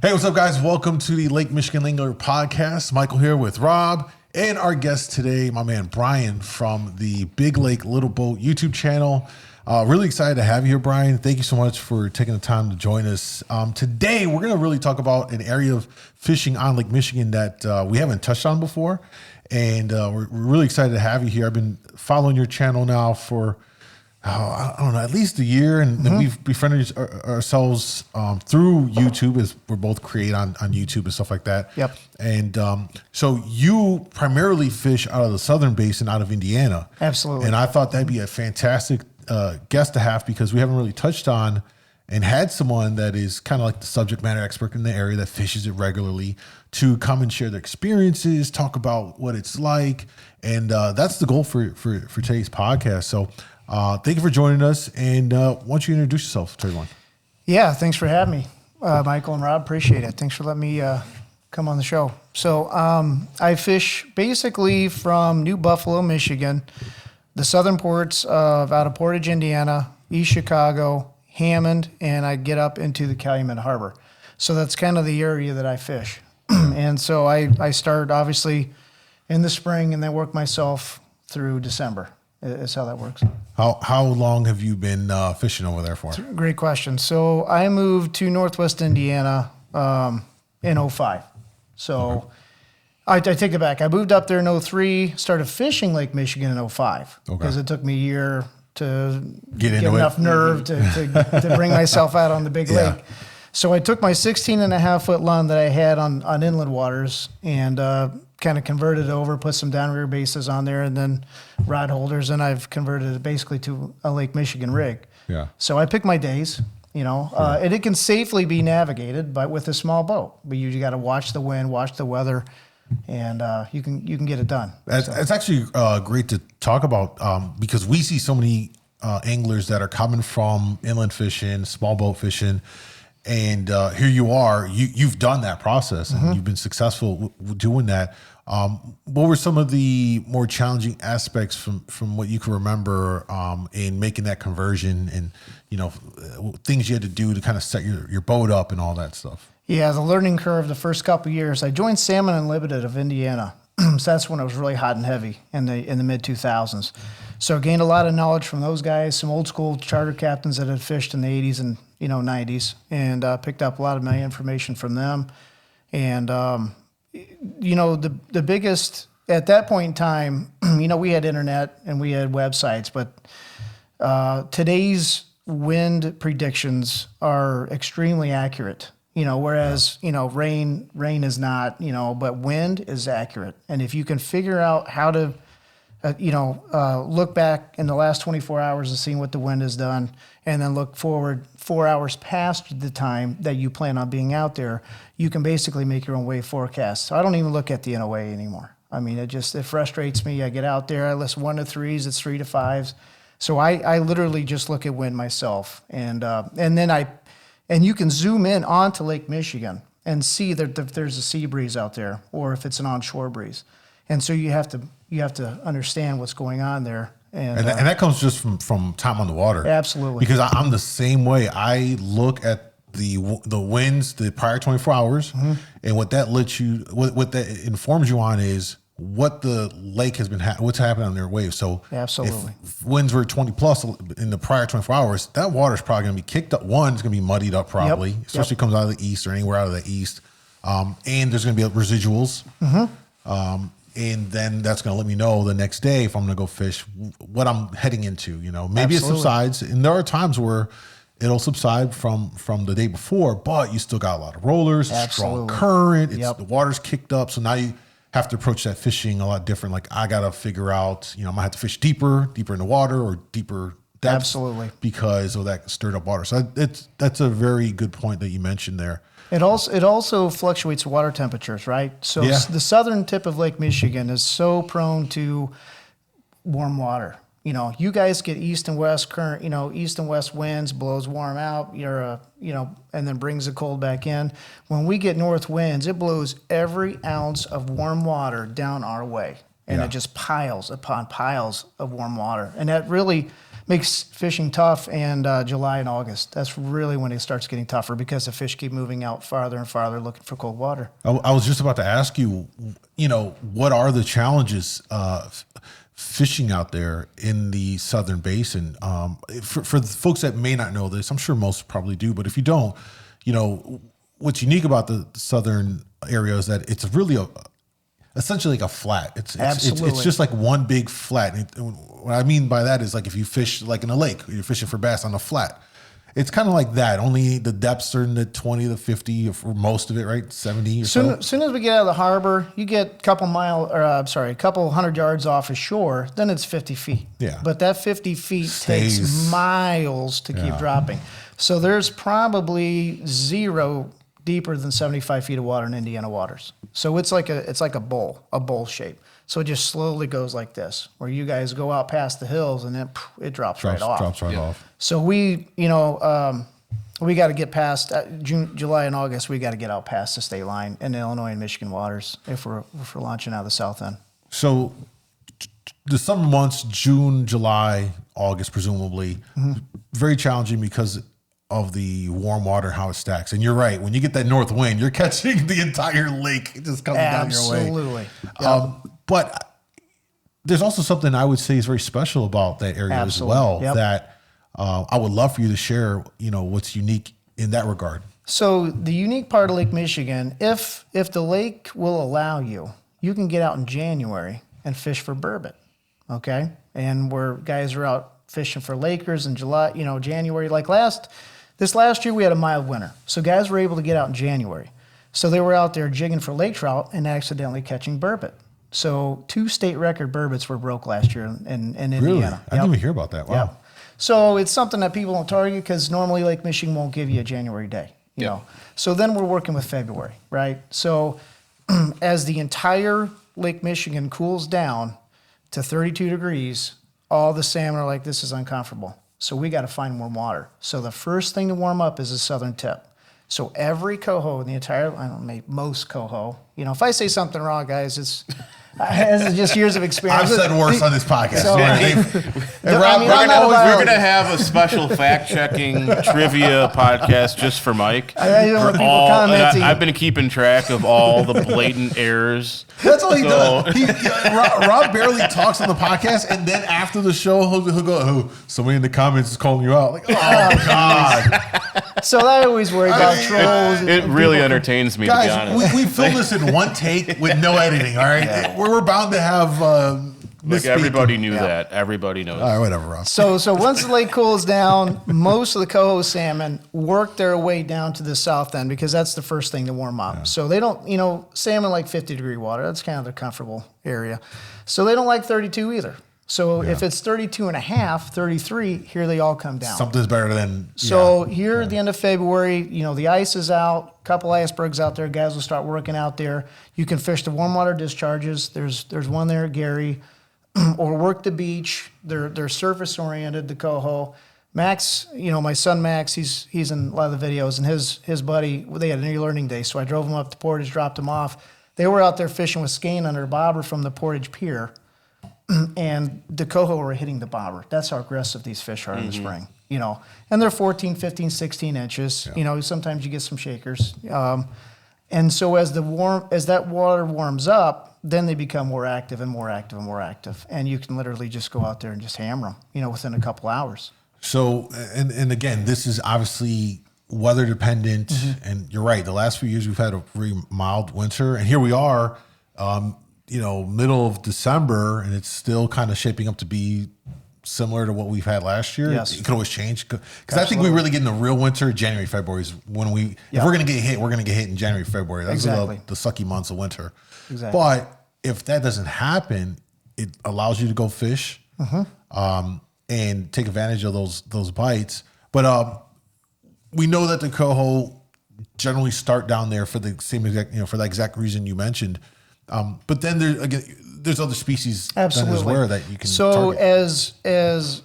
Hey, what's up, guys? Welcome to the Lake Michigan Angler Podcast. Michael here with Rob and our guest today, my man Brian from the Big Lake Little Boat YouTube channel. Really excited to have you here, Brian. Thank you so much for taking the time to join us. Today, we're going to really talk about an area of fishing on Lake Michigan that we haven't touched on before. And we're really excited to have you here. I've been following your channel now for I don't know, at least a year, and then we've befriended ourselves through YouTube, as we're both create on YouTube and stuff like that. Yep. And so you primarily fish out of the Southern Basin, out of Indiana. Absolutely. And I thought that'd be a fantastic guest to have, because we haven't really touched on and had someone that is kind of like the subject matter expert in the area that fishes it regularly to come and share their experiences, talk about what it's like. And that's the goal for today's podcast. So thank you for joining us, and why don't you introduce yourself to everyone? Yeah, thanks for having me, Michael and Rob. Appreciate it. Thanks for letting me come on the show. So I fish basically from New Buffalo, Michigan, the southern ports of out of Portage, Indiana, East Chicago, Hammond, and I get up into the Calumet Harbor. So that's kind of the area that I fish. And so I start obviously in the spring and then work myself through December. Is how that works. How long have you been fishing over there for? Great question. So I moved to Northwest Indiana in 2005. So I take it back. I moved up there in 2003, started fishing Lake Michigan in 2005 because it took me a year to get enough nerve to bring myself out on the big lake. So I took my 16.5-foot line that I had on inland waters and kind of converted it over, put some downriver bases on there, and then rod holders, and I've converted it basically to a Lake Michigan rig. Yeah. So I pick my days, and it can safely be navigated, but with a small boat. But you got to watch the wind, watch the weather, and you can get it done. It's actually great to talk about because we see so many anglers that are coming from inland fishing, small boat fishing. And here you are, you've done that process and you've been successful doing that. What were some of the more challenging aspects from what you can remember in making that conversion, and, things you had to do to kind of set your boat up and all that stuff? Yeah, the learning curve the first couple of years. I joined Salmon Unlimited of Indiana. So that's when it was really hot and heavy in the mid 2000s. So I gained a lot of knowledge from those guys, some old school charter captains that had fished in the 80s and 90s, and picked up a lot of my information from them. And the biggest at that point in time, we had internet and we had websites, but today's wind predictions are extremely accurate. Whereas, rain is not, but wind is accurate. And if you can figure out how to, look back in the last 24 hours and see what the wind has done, and then look forward 4 hours past the time that you plan on being out there, you can basically make your own wave forecast. So I don't even look at the NOA anymore. I mean, it frustrates me. I get out there, I list 1 to 3s, it's 3 to 5s. So I literally just look at wind myself. And you can zoom in onto Lake Michigan and see that if there's a sea breeze out there, or if it's an onshore breeze. And so you have to understand what's going on there. And that comes just from time on the water. Absolutely. Because I'm the same way. I look at the winds the prior 24 hours, and what that what that informs you on is what the lake has been, what's happening on their waves. So absolutely, if winds were 20 plus in the prior 24 hours, that water's probably going to be kicked up. One, it's going to be muddied up probably, especially if it comes out of the east or anywhere out of the east. And there's going to be residuals. And then that's going to let me know the next day if I'm going to go fish what I'm heading into. Maybe It subsides, and there are times where it'll subside from the day before, but you still got a lot of rollers, strong current. The water's kicked up, so now you have to approach that fishing a lot different. Like, I got to figure out, I might have to fish deeper in the water or deeper depths. Absolutely. Because of that stirred up water. So that's a very good point that you mentioned there. It also fluctuates water temperatures, right? So the southern tip of Lake Michigan is so prone to warm water. You guys get east and west current, east and west winds, blows warm out, and then brings the cold back in. When we get north winds, it blows every ounce of warm water down our way. And it just piles upon piles of warm water. And that really makes fishing tough. And July and August, that's really when it starts getting tougher because the fish keep moving out farther and farther looking for cold water. I was just about to ask you, what are the challenges fishing out there in the Southern Basin? For the folks that may not know this, I'm sure most probably do, but if you don't, what's unique about the Southern area is that it's really essentially like a flat. It's just like one big flat. And what I mean by that is like if you fish like in a lake, you're fishing for bass on a flat. It's kind of like that. Only the depths are in the 20 to 50 for most of it, right? 70 or so. As soon as we get out of the harbor, you get a couple 100 yards off of shore, then it's 50 feet. Yeah. But that 50 feet takes miles to keep dropping. So there's probably zero deeper than 75 feet of water in Indiana waters. So it's like a bowl shape. So it just slowly goes like this, where you guys go out past the hills and then it drops right off. Drops right off. So we got to get past June, July, and August. We got to get out past the state line in Illinois and Michigan waters if we're launching out of the south end. So the summer months, June, July, August, presumably, very challenging because of the warm water, how it stacks. And you're right. When you get that north wind, you're catching the entire lake just coming down your way. Absolutely. But there's also something I would say is very special about that area as well that I would love for you to share, what's unique in that regard. So the unique part of Lake Michigan, if the lake will allow you, you can get out in January and fish for burbot, okay? And where guys are out fishing for Lakers in July, January. This last year we had a mild winter, so guys were able to get out in January. So they were out there jigging for lake trout and accidentally catching burbot. So 2 state record burbots were broke last year in Indiana. Really? I didn't even hear about that. Wow. Yep. So it's something that people don't target because normally Lake Michigan won't give you a January day. You know. So then we're working with February, right? So as the entire Lake Michigan cools down to 32 degrees, all the salmon are like, this is uncomfortable. So we got to find warm water. So the first thing to warm up is the southern tip. So every coho in the entire, most coho, if I say something wrong, guys, it's just years of experience. I've said worse on this podcast. So, we're going to have a special fact-checking trivia podcast just for Mike. I've been keeping track of all the blatant errors. That's all he does. Rob barely talks on the podcast, and then after the show, he'll go, "Oh, somebody in the comments is calling you out." Like, oh God. So I always worry about trolls. It really entertains me, guys, to be honest. We filmed this in one take with no editing. All right, we're bound to have. Everybody knew that. Everybody knows. All right, whatever, Rob. So once the lake cools down, most of the coho salmon work their way down to the south end because that's the first thing to warm up. Yeah. So they don't, salmon like 50-degree water. That's kind of their comfortable area. So they don't like 32 either. So if it's 32 and a half, 33, here they all come down. Something's better than. So here at the end of February, the ice is out, a couple icebergs out there. Guys will start working out there. You can fish the warm water discharges. There's one there at Gary. Or work the beach. They're surface oriented, the coho. Max, my son Max, he's in a lot of the videos, and his buddy, they had an e-learning day, so I drove him up to Portage, dropped him off. They were out there fishing with skein under a bobber from the Portage Pier, and the coho were hitting the bobber. That's how aggressive these fish are in the spring, And they're 14, 15, 16 inches. Yeah. Sometimes you get some shakers. And so as that water warms up, then they become more active and more active and more active. And you can literally just go out there and just hammer them, within a couple hours. So, and again, this is obviously weather dependent. And you're right. The last few years we've had a very mild winter. And here we are, middle of December, and it's still kind of shaping up to be similar to what we've had last year. Yes. It could always change. Because I think we really get in the real winter. January, February is when if we're going to get hit, we're going to get hit in January, February. Those are the sucky months of winter. Exactly. But if that doesn't happen, it allows you to go fish and take advantage of those bites. But we know that the coho generally start down there for the same exact, for the exact reason you mentioned. But then there's other species as well that you can target. As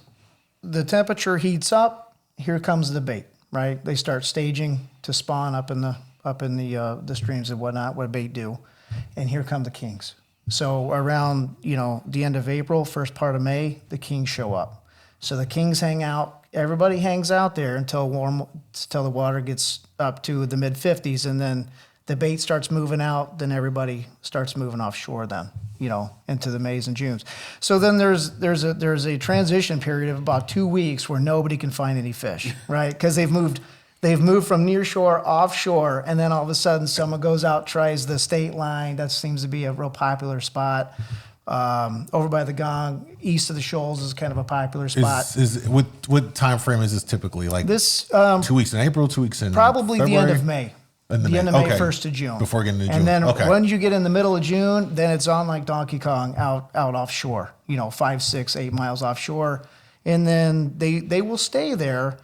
the temperature heats up, here comes the bait, right? They start staging to spawn up in the streams and whatnot, what bait do. And here come the kings. So around, the end of April, first part of May, the kings show up. So the kings hang out. Everybody hangs out there until the water gets up to the mid 50s, and then the bait starts moving out. Then everybody starts moving offshore. Then into the Mays and Junes. So then there's a transition period of about 2 weeks where nobody can find any fish, right? Because they've moved from near shore offshore, and then all of a sudden someone goes out, tries the state line. That seems to be a real popular spot. Over by the Gong, east of the Shoals is kind of a popular spot. What time frame is this typically? Like this 2 weeks in April, 2 weeks in probably February? the end of May. The end of May, 1st of June. Before getting into June. And then when you get in the middle of June, then it's on like Donkey Kong out offshore, 5, 6, 8 miles offshore. And then they will stay there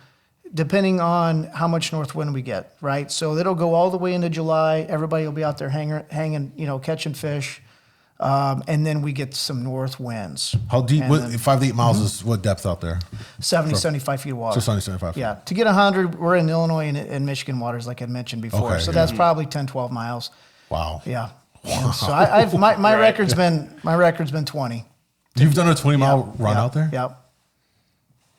depending on how much north wind we get, right? So it'll go all the way into July. Everybody will be out there hanging, catching fish. And then we get some north winds. How deep? 5 to 8 miles is what depth out there? 75 feet of water. So 70, 75 feet. Yeah. To get 100, we're in Illinois and Michigan waters, like I mentioned before. Okay, so that's probably 10, 12 miles. Wow. Yeah. Wow. So my record's been 20. You've done a 20-mile run out there? Yep.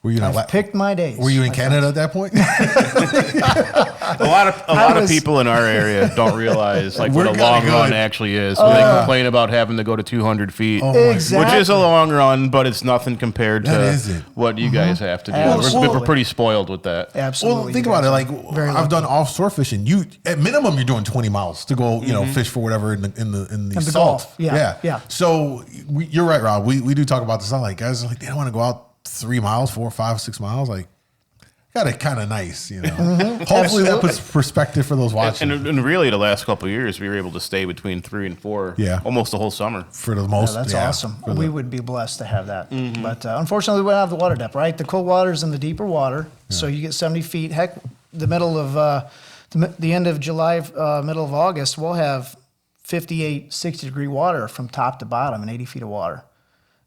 Were you I've picked my days. Were you in Canada at that point? A lot of people in our area don't realize what a long run actually is. When they complain about having to go to 200 feet, exactly. which is a long run, but it's nothing compared to what you guys have to do. We're pretty spoiled with that. Absolutely. Well, think about it. Like I've done offshore fishing. You at minimum you're doing 20 miles to go, fish for whatever in the salt. Gulf. Yeah. So you're right, Rob. We do talk about this. I'm like, guys are like, they don't want to go out 3 miles, 4, 5, 6 miles. Like, got it kind of nice, Hopefully that puts perspective for those watching. And really, the last couple of years, we were able to stay between 3 and 4. Yeah. Almost the whole summer. For the most. That's awesome. We would be blessed to have that. But unfortunately, we don't have the water depth, right? The cold water's in the deeper water. Yeah. So you get 70 feet. Heck, the middle of the end of July, middle of August, we'll have 58, 60-degree water from top to bottom and 80 feet of water.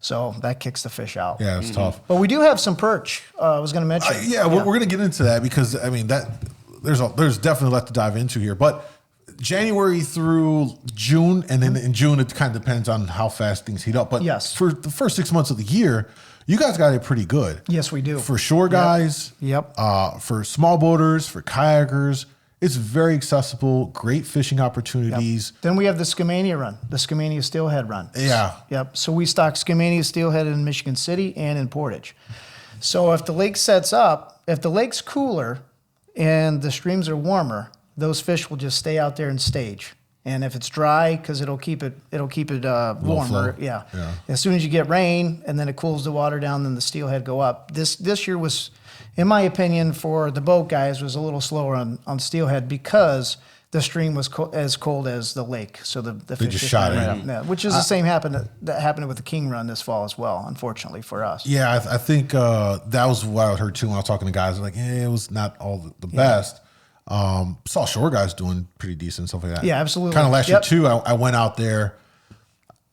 So that kicks the fish out. Yeah, it's tough. But we do have some perch. I was going to mention. We're going to get into that because there's definitely a lot to dive into here. But January through June, and then in June it kind of depends on how fast things heat up. But for the first 6 months of the year, you guys got it pretty good. Yes, we do. For shore guys. Yep. For small boaters, for kayakers. It's very accessible, great fishing opportunities. Yep. Then we have the Skamania run, the Skamania Steelhead run. Yeah. Yep. So we stock Skamania Steelhead in Michigan City and in Portage. So if the lake sets up, if the lake's cooler and the streams are warmer, those fish will just stay out there and stage. And if it's dry, because it'll keep it warmer. Yeah. As soon as you get rain and then it cools the water down, then the steelhead go up. This year was, in my opinion, for the boat guys, was a little slower on steelhead because the stream was as cold as the lake. So the fish just shot in. Yeah, which is the same that happened with the king run this fall as well, unfortunately for us. Yeah, I think that was what I heard too when I was talking to guys. Like, it was not all the best. Saw shore guys doing pretty decent, stuff like that. Yeah, absolutely. Kind of last year too. I went out there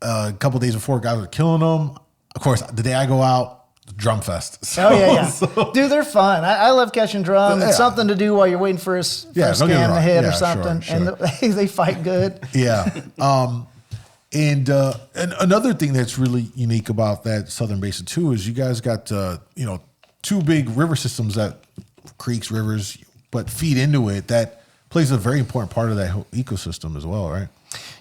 a couple days before guys were killing them. Of course, the day I go out, drum fest. So, Dude, they're fun. I love catching drum. It's something to do while you're waiting for a scam to hit or something. Sure. And they fight good. Yeah. And another thing that's really unique about that Southern Basin too is you guys got two big river systems that creeks, rivers, but feed into it. That plays a very important part of that whole ecosystem as well, right?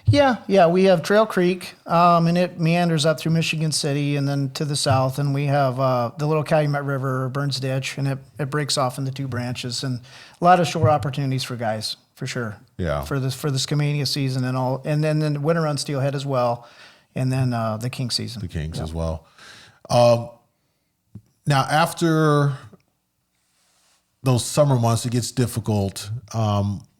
Yeah. We have Trail Creek, and it meanders up through Michigan City and then to the south. And we have the Little Calumet River, or Burns Ditch, and it breaks off into two branches. And a lot of shore opportunities for guys, for sure. Yeah. For the Skamania season and all, and then the winter run steelhead as well, and then the king season. The kings as well. Now after those summer months, it gets difficult.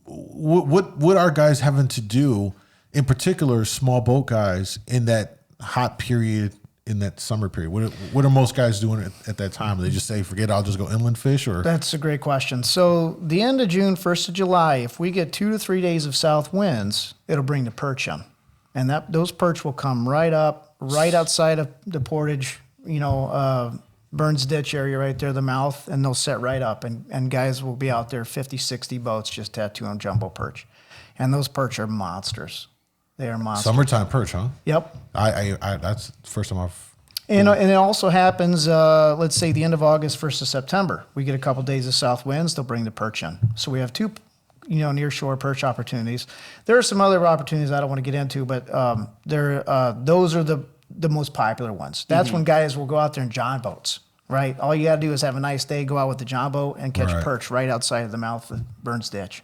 What are guys having to do, in particular, small boat guys, in that hot period, in that summer period? What are most guys doing at that time? They just say, forget it, I'll just go inland fish? Or that's a great question. So the end of June, 1st of July, if we get 2 to 3 days of south winds, it'll bring the perch in. And those perch will come right up, right outside of the Portage, Burns Ditch area right there, the mouth, and they'll set right up. And guys will be out there, 50, 60 boats just tattooing jumbo perch. And those perch are monsters. They are monsters. Summertime perch, huh? Yep. I that's the first time I've And it also happens, let's say the end of August, 1st of September. We get a couple days of south winds, they'll bring the perch in. So we have two, near shore perch opportunities. There are some other opportunities I don't want to get into, but those are the most popular ones. That's when guys will go out there in john boats, right? All you got to do is have a nice day, go out with the john boat and catch perch right outside of the mouth of the Burns Ditch.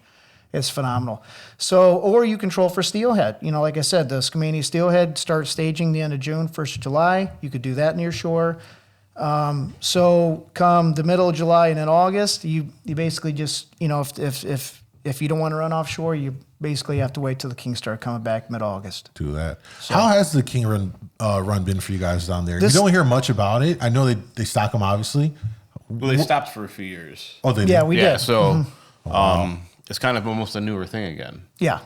It's phenomenal. So, or you control for steelhead. Like I said, the Skamania steelhead starts staging the end of June, 1st of July. You could do that near shore. So come the middle of July and in August, you basically just, if you don't want to run offshore, you basically have to wait till the king start coming back mid-August. Do that. So, how has the king run been for you guys down there? You don't hear much about it. I know they stock them, obviously. Well, they stopped for a few years. Oh, they did? Yeah, we did. So, it's kind of almost a newer thing again. Yeah.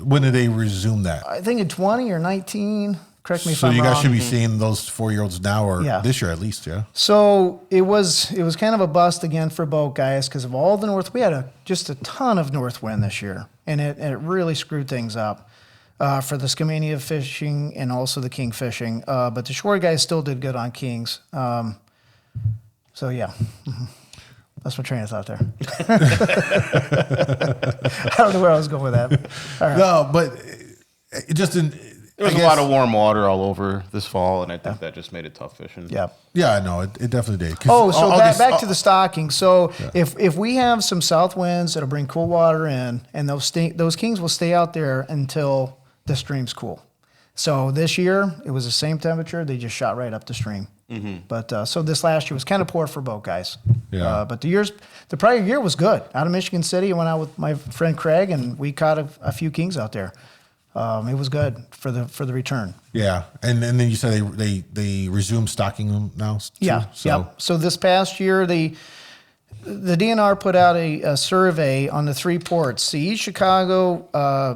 When did they resume that? I think in 20 or 19. Correct me if I'm wrong. So you guys should be seeing those 4-year-olds now, or this year at least, yeah. So it was kind of a bust again for boat guys because of all the north. We had just a ton of north wind this year, and it really screwed things up for the Skamania fishing and also the king fishing. But the shore guys still did good on kings. So yeah. That's my train of thought there. I don't know where I was going with that. All right. No, but it just didn't. There was a lot of warm water all over this fall, and I think that just made it tough fishing. Yeah. Yeah, I know. It definitely did. So back to the stocking. So if we have some south winds that'll bring cool water in, and those kings will stay out there until the stream's cool. So this year, it was the same temperature. They just shot right up the stream. But so this last year was kind of poor for boat guys. Yeah. But the prior year was good. Out of Michigan City, I went out with my friend Craig, and we caught a few kings out there. It was good for the return. Yeah, and then you said they resumed stocking them now. Too, yeah. So this past year, the DNR put out a survey on the 3 ports: the East Chicago,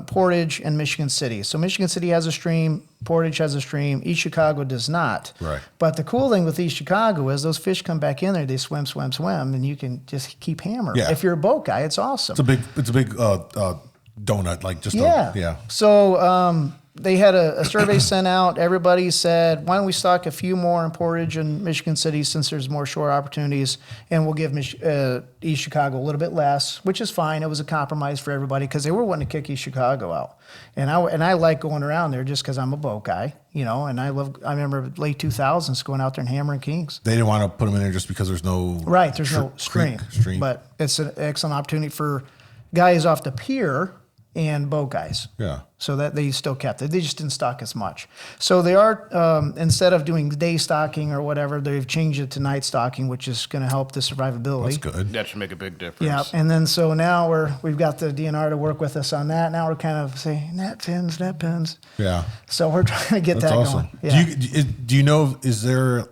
Portage, and Michigan City. So Michigan City has a stream, Portage has a stream, East Chicago does not. Right. But the cool thing with East Chicago is those fish come back in there, they swim, and you can just keep hammering. Yeah. If you're a boat guy, it's awesome. It's a big donut, like just yeah. So they had a survey sent out. Everybody said, why don't we stock a few more in Portage and Michigan City since there's more shore opportunities, and we'll give East Chicago a little bit less, which is fine. It was a compromise for everybody because they were wanting to kick East Chicago out. And I like going around there just because I'm a boat guy, and I remember late 2000s going out there and hammering kings. They didn't want to put them in there just because there's no no stream. But it's an excellent opportunity for guys off the pier and boat guys. Yeah. So that they still kept it. They just didn't stock as much. So they are, instead of doing day stocking or whatever, they've changed it to night stocking, which is going to help the survivability. That's good. That should make a big difference. Yeah. And then so now we've got the DNR to work with us on that. Now we're kind of saying net pins. Yeah. So we're trying to get That's that awesome. going. Yeah. Do you know, is there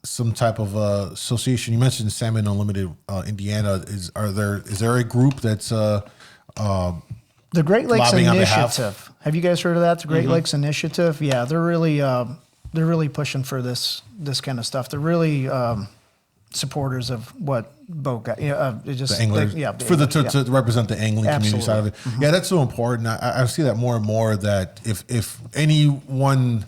some type of association? You mentioned Salmon Unlimited Indiana. Is there a group that's the Great Lakes lobbying Initiative? Have you guys heard of that? The Great Lakes Initiative? Yeah, they're really pushing for this kind of stuff. They're really supporters of what boat guys, the anglers, to represent the angling community side of it. Yeah, that's so important. I see that more and more, that if anyone,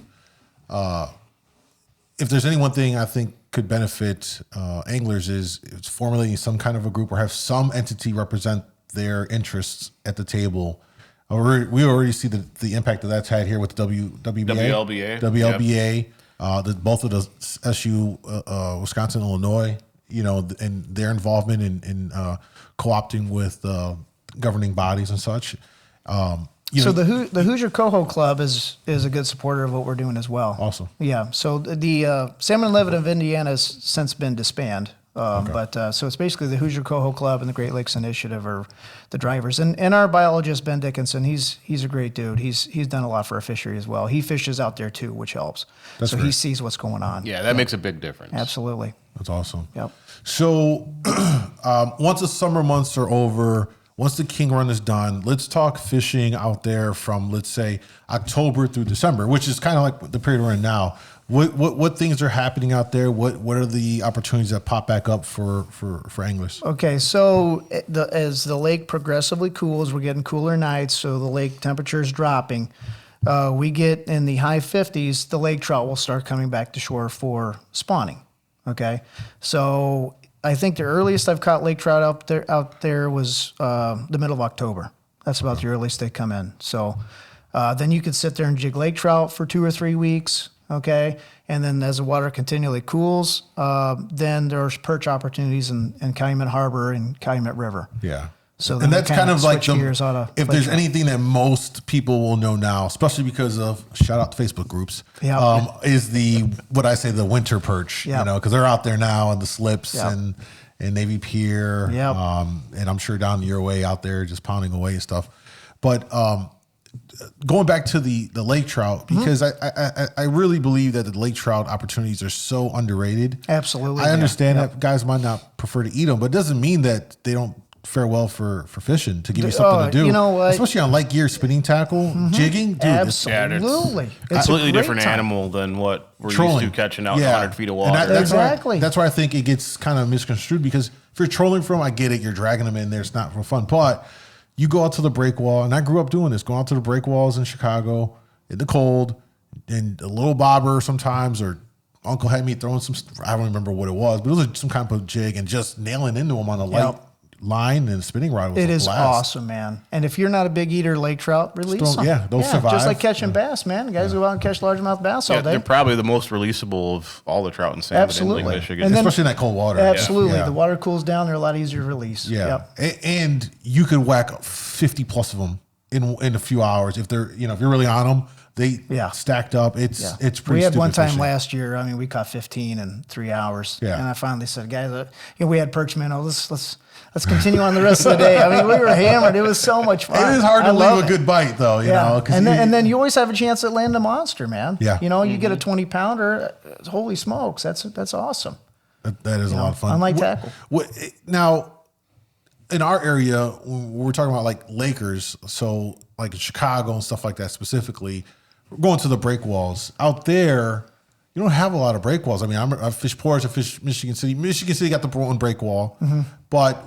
if there's any one thing I think could benefit anglers is formulating some kind of a group or have some entity represent their interests at the table. We already see the impact that that's had here with the WLBA. Both of the SU, Wisconsin, Illinois, and their involvement in co-opting with governing bodies and such. The Hoosier Coho Club is a good supporter of what we're doing as well. Awesome. Yeah. So the Salmon Unlimited of Indiana has since been disbanded. But so it's basically the Hoosier Coho Club and the Great Lakes Initiative are the drivers. And our biologist, Ben Dickinson, he's a great dude. He's done a lot for our fishery as well. He fishes out there too, which helps. That's so great. He sees what's going on. Yeah, that makes a big difference. Absolutely. That's awesome. Yep. So once the summer months are over, once the king run is done, let's talk fishing out there from, let's say, October through December, which is kind of like the period we're in now. What things are happening out there? What are the opportunities that pop back up for anglers? Okay, so as the lake progressively cools, we're getting cooler nights, so the lake temperature is dropping. we get in the high 50s, the lake trout will start coming back to shore for spawning. Okay, so I think the earliest I've caught lake trout out there was the middle of October. That's about the earliest they come in. So then you could sit there and jig lake trout for 2 or 3 weeks. Okay, and then as the water continually cools, then there's perch opportunities in Calumet Harbor and Calumet River. Yeah. So and that's kind of like if there's anything that most people will know now, especially because of shout out to Facebook groups, is the winter perch, because they're out there now in the slips and Navy Pier, and I'm sure down your way out there just pounding away and stuff. But going back to the lake trout, because I really believe that the lake trout opportunities are so underrated. Absolutely. I understand that guys might not prefer to eat them, but it doesn't mean that they don't fare well for fishing, to give you something to do. You know what? Especially on light gear, spinning tackle, jigging. Dude, absolutely. It's a completely different animal than what we're used to catching out 100 feet of water. That's why I think it gets kind of misconstrued, because if you're trolling for them, I get it. You're dragging them in there. It's not for fun. But you go out to the break wall, and I grew up doing this, going out to the break walls in Chicago in the cold, and a little bobber sometimes, or Uncle had me throwing some, I don't remember what it was, but it was some kind of jig, and just nailing into them on a light line and spinning rod was it is awesome, man. And if you're not a big eater of lake trout, release them. They'll survive. Just like catching bass, man. Guys go out and catch largemouth bass all day. They're probably the most releasable of all the trout and salmon in Lake Michigan. And then, especially in that cold water. Absolutely. The water cools down, they're a lot easier to release. Yeah. And you could whack 50 plus of them in a few hours. If they're, if you're really on them, they stacked up. It's pretty. We had one time fishing. last year. I mean, we caught 15 in 3 hours. Yeah. And I finally said, guys, we had perch minnow. Let's continue on the rest of the day. I mean, we were hammered. It was so much fun. It is hard to leave a good bite, though. You know, and then you always have a chance at landing a monster, man. Yeah. You get a 20-pounder. Holy smokes, that's awesome. That is a lot of fun. Unlike tackle. Now, in our area, when we're talking about like Lakers, so like in Chicago and stuff like that specifically, we're going to the break walls out there. You don't have a lot of break walls. I mean, I fish Portage, I fish Michigan City. Michigan City got the one break wall, but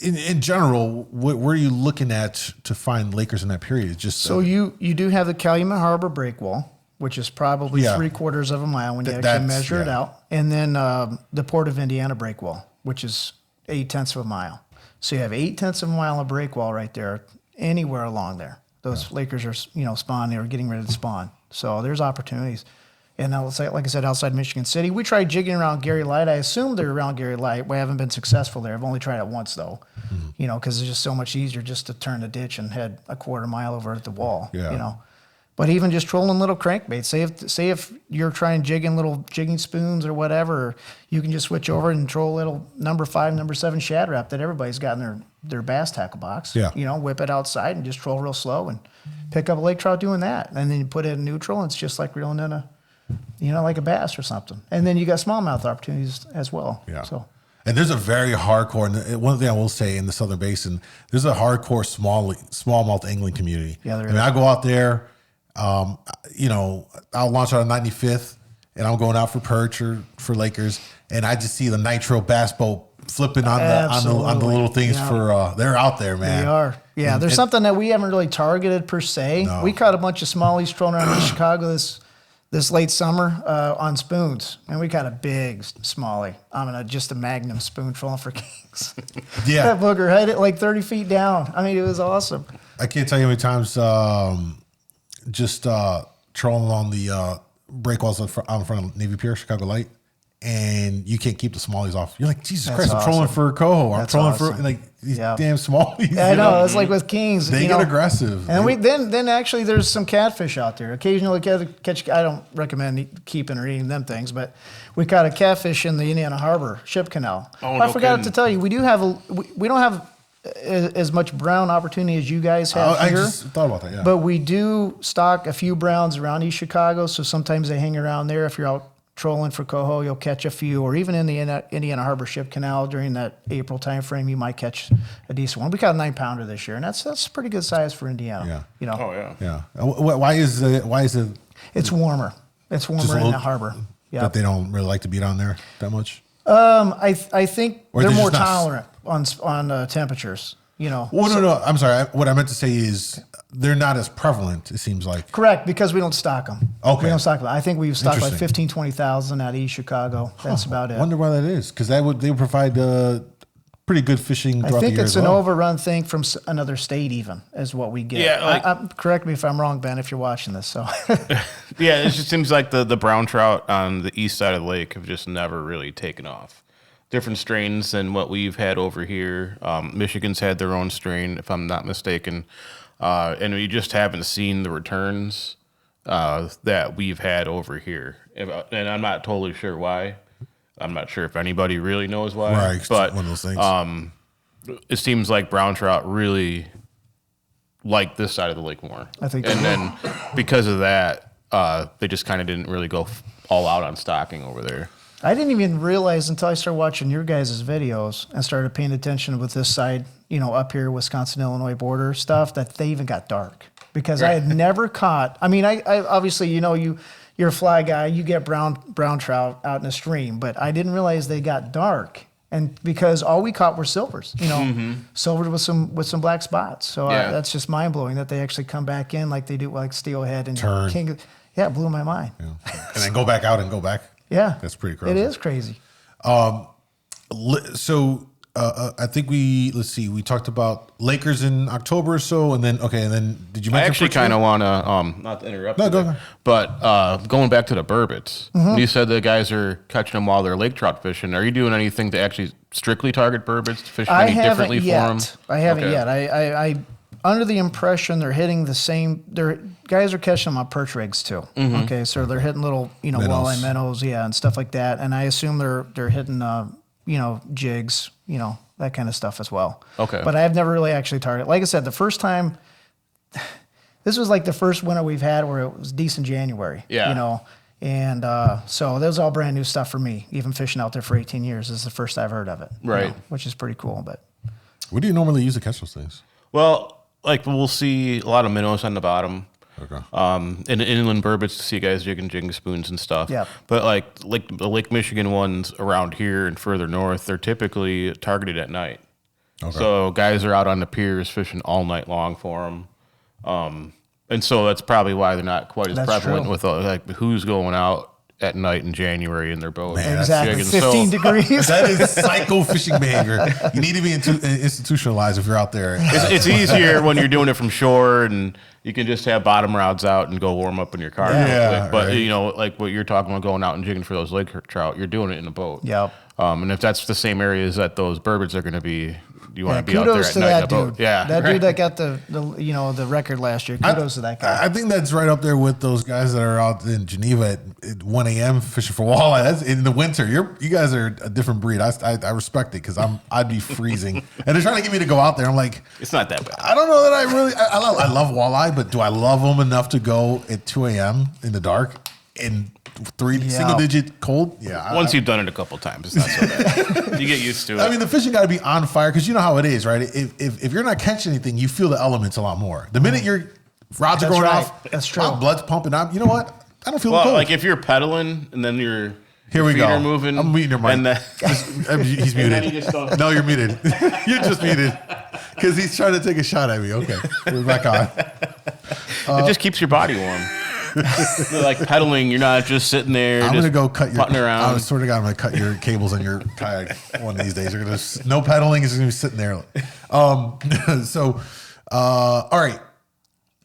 in general, what are you looking at to find Lakers in that period? It's just so you do have the Calumet Harbor break wall, which is probably 3/4 of a mile when you actually measure it out, and then the Port of Indiana break wall, which is 8/10 of a mile. So you have 8/10 of a mile of break wall right there, anywhere along there. Those Lakers are spawning or getting ready to spawn. So there's opportunities. And I'll say, like I said, outside Michigan City, we tried jigging around Gary Light. I assume they're around Gary Light. We haven't been successful there. I've only tried it once, though, because it's just so much easier just to turn the ditch and head a 1/4 mile over at the wall, But even just trolling little crankbaits, say if you're trying jigging little jigging spoons or whatever, you can just switch over and troll a little number 5, number 7 shad rap that everybody's got in their bass tackle box. Yeah. Whip it outside and just troll real slow and pick up a lake trout doing that. And then you put it in neutral, and it's just like reeling in like a bass or something. And then you got smallmouth opportunities as well. Yeah. So. And there's a very hardcore, and one thing I will say in the Southern Basin, there's a hardcore smallmouth angling community. Yeah, there is. I go out there, I'll launch out on 95th, and I'm going out for perch or for Lakers, and I just see the nitro bass boat flipping on the little things for they're out there, man. They are. Yeah, there's something that we haven't really targeted per se. No. We caught a bunch of smallies trolling around in Chicago this late summer on spoons, and we got a big smallie. Just a Magnum spoon trolling for kings. Yeah, that booger had it like 30 feet down. I mean, it was awesome. I can't tell you how many times trolling on the breakwalls out in front of Navy Pier, Chicago Light, and you can't keep the smallies off. You're like, Jesus Christ, I'm trolling for Coho. I'm trolling for these damn smallies. I know. It's like with kings. They get aggressive. And then actually there's some catfish out there. Occasionally catch. I don't recommend keeping or eating them things, but we caught a catfish in the Indiana Harbor ship canal. I forgot to tell you, we don't have as much brown opportunity as you guys have here. I just thought about that, yeah. But we do stock a few browns around East Chicago, so sometimes they hang around there. If you're out trolling for Coho, you'll catch a few, or even in the Indiana Harbor Ship Canal during that April time frame, you might catch a decent one. We caught a 9-pounder this year, and that's pretty good size for Indiana. Yeah. Oh yeah. Yeah. Why is it? It's warmer. It's warmer in the harbor. Yeah. But they don't really like to be down there that much. I think or they're more tolerant on temperatures. Well, no. I'm sorry. What I meant to say is they're not as prevalent, it seems like. Correct, because we don't stock them. Okay. We don't stock them. I think we've stocked like 15, 20,000 out of East Chicago. That's about it. I wonder why that is, because they would provide pretty good fishing throughout the year. I think it's an overrun thing from another state even, is what we get. Yeah, correct me if I'm wrong, Ben, if you're watching this. So. Yeah, it just seems like the brown trout on the east side of the lake have just never really taken off. Different strains than what we've had over here. Michigan's had their own strain, if I'm not mistaken. And we just haven't seen the returns that we've had over here. And I'm not totally sure why. I'm not sure if anybody really knows why. Right, but one of those things. It seems like brown trout really like this side of the lake more. I think and then because of that, they just kind of didn't really go all out on stocking over there. I didn't even realize until I started watching your guys' videos and started paying attention with this side, up here, Wisconsin-Illinois border stuff, that they even got dark. Because I had never caught, I obviously, you're a fly guy, you get brown trout out in the stream, but I didn't realize they got dark. And because all we caught were silvers, silver with some black spots. So that's just mind-blowing that they actually come back in like they do like Steelhead and Turn. King. Yeah, it blew my mind. Yeah. And then go back out and go back. Yeah. That's pretty crazy. It is crazy. So I think we talked about Lakers in October or so, and then did you mention? I actually kind of want to not to interrupt. No, go ahead. But going back to the burbot, you said the guys are catching them while they're lake trout fishing. Are you doing anything to actually strictly target burbots to fish any differently for them? I haven't yet. I under the impression they're hitting the same. Guys are catching them on perch rigs too. Okay, so they're hitting little walleye minnows, and stuff like that. And I assume they're hitting jigs, that kind of stuff as well. Okay. But I've never really actually targeted. Like I said, the first time, this was like the first winter we've had where it was decent January. Yeah. And so that was all brand new stuff for me. Even fishing out there for 18 years is the first I've heard of it. Right. Which is pretty cool. But what do you normally use to catch those things? Well, like we'll see a lot of minnows on the bottom. Okay. And inland burbots to see guys jigging spoons and stuff. Yeah. But like the Lake Michigan ones around here and further north, they're typically targeted at night. Okay. So guys are out on the piers fishing all night long for them. And so that's probably why they're not quite as prevalent with like who's going out at night in January in their boat. Man, exactly. 15 degrees. That is psycho fishing behavior. You need to be institutionalized if you're out there. It's easier when you're doing it from shore and you can just have bottom rods out and go warm up in your car. Yeah, but right. Like what you're talking about going out and jigging for those lake trout, you're doing it in a boat. Yep. And if that's the same areas that those burbots are going to be, you want to be out there kudos at to night in that a boat. dude. Yeah. That dude that got the record last year. Kudos to that guy. I think that's right up there with those guys that are out in Geneva at 1 a.m. fishing for walleye. That's in the winter. You guys are a different breed. I respect it because I'd be freezing. And they're trying to get me to go out there. I'm like, It's not that bad. I don't know that I really. I love walleye, but do I love them enough to go at 2 a.m. in the dark in single digit cold? Yeah. Once you've done it a couple times, it's not so bad. You get used to it. I mean, the fishing got to be on fire because you know how it is, right? If you're not catching anything, you feel the elements a lot more. The minute your rods are going off, that's true. My blood's pumping. You know what? I don't feel the cold. Like if you're pedaling and then your Here we feet go. are moving. I'm muting your mic. He's muted. you just don't- No, you're muted. You're just muted because he's trying to take a shot at me. Okay, we're back on. It just keeps your body warm. Like pedaling, you're not just sitting there. I'm gonna go cut your. putting around. I swear to God, I'm gonna cut your cables on your kayak one of these days. You're gonna no pedaling. It's gonna be sitting there. So, all right,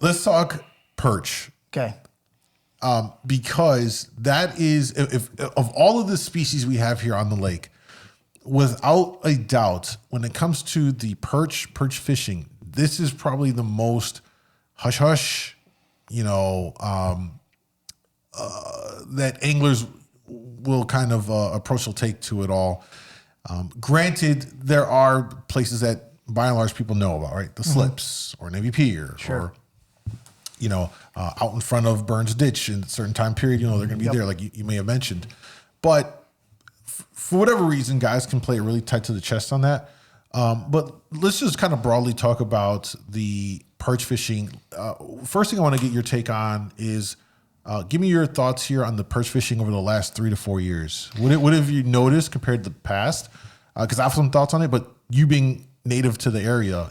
let's talk perch. Okay. Because that is, if of all of the species we have here on the lake, without a doubt, when it comes to the perch fishing, this is probably the most hush hush, that anglers will kind of approach will take to it all. Granted, there are places that by and large people know about, right? The slips or Navy Pier or out in front of Burns Ditch in a certain time period, they're going to be there, like you may have mentioned. But for whatever reason, guys can play it really tight to the chest on that. But let's just kind of broadly talk about the perch fishing. First thing I want to get your take on is give me your thoughts here on the perch fishing over the last 3 to 4 years. What have you noticed compared to the past? Because I have some thoughts on it, but you being native to the area,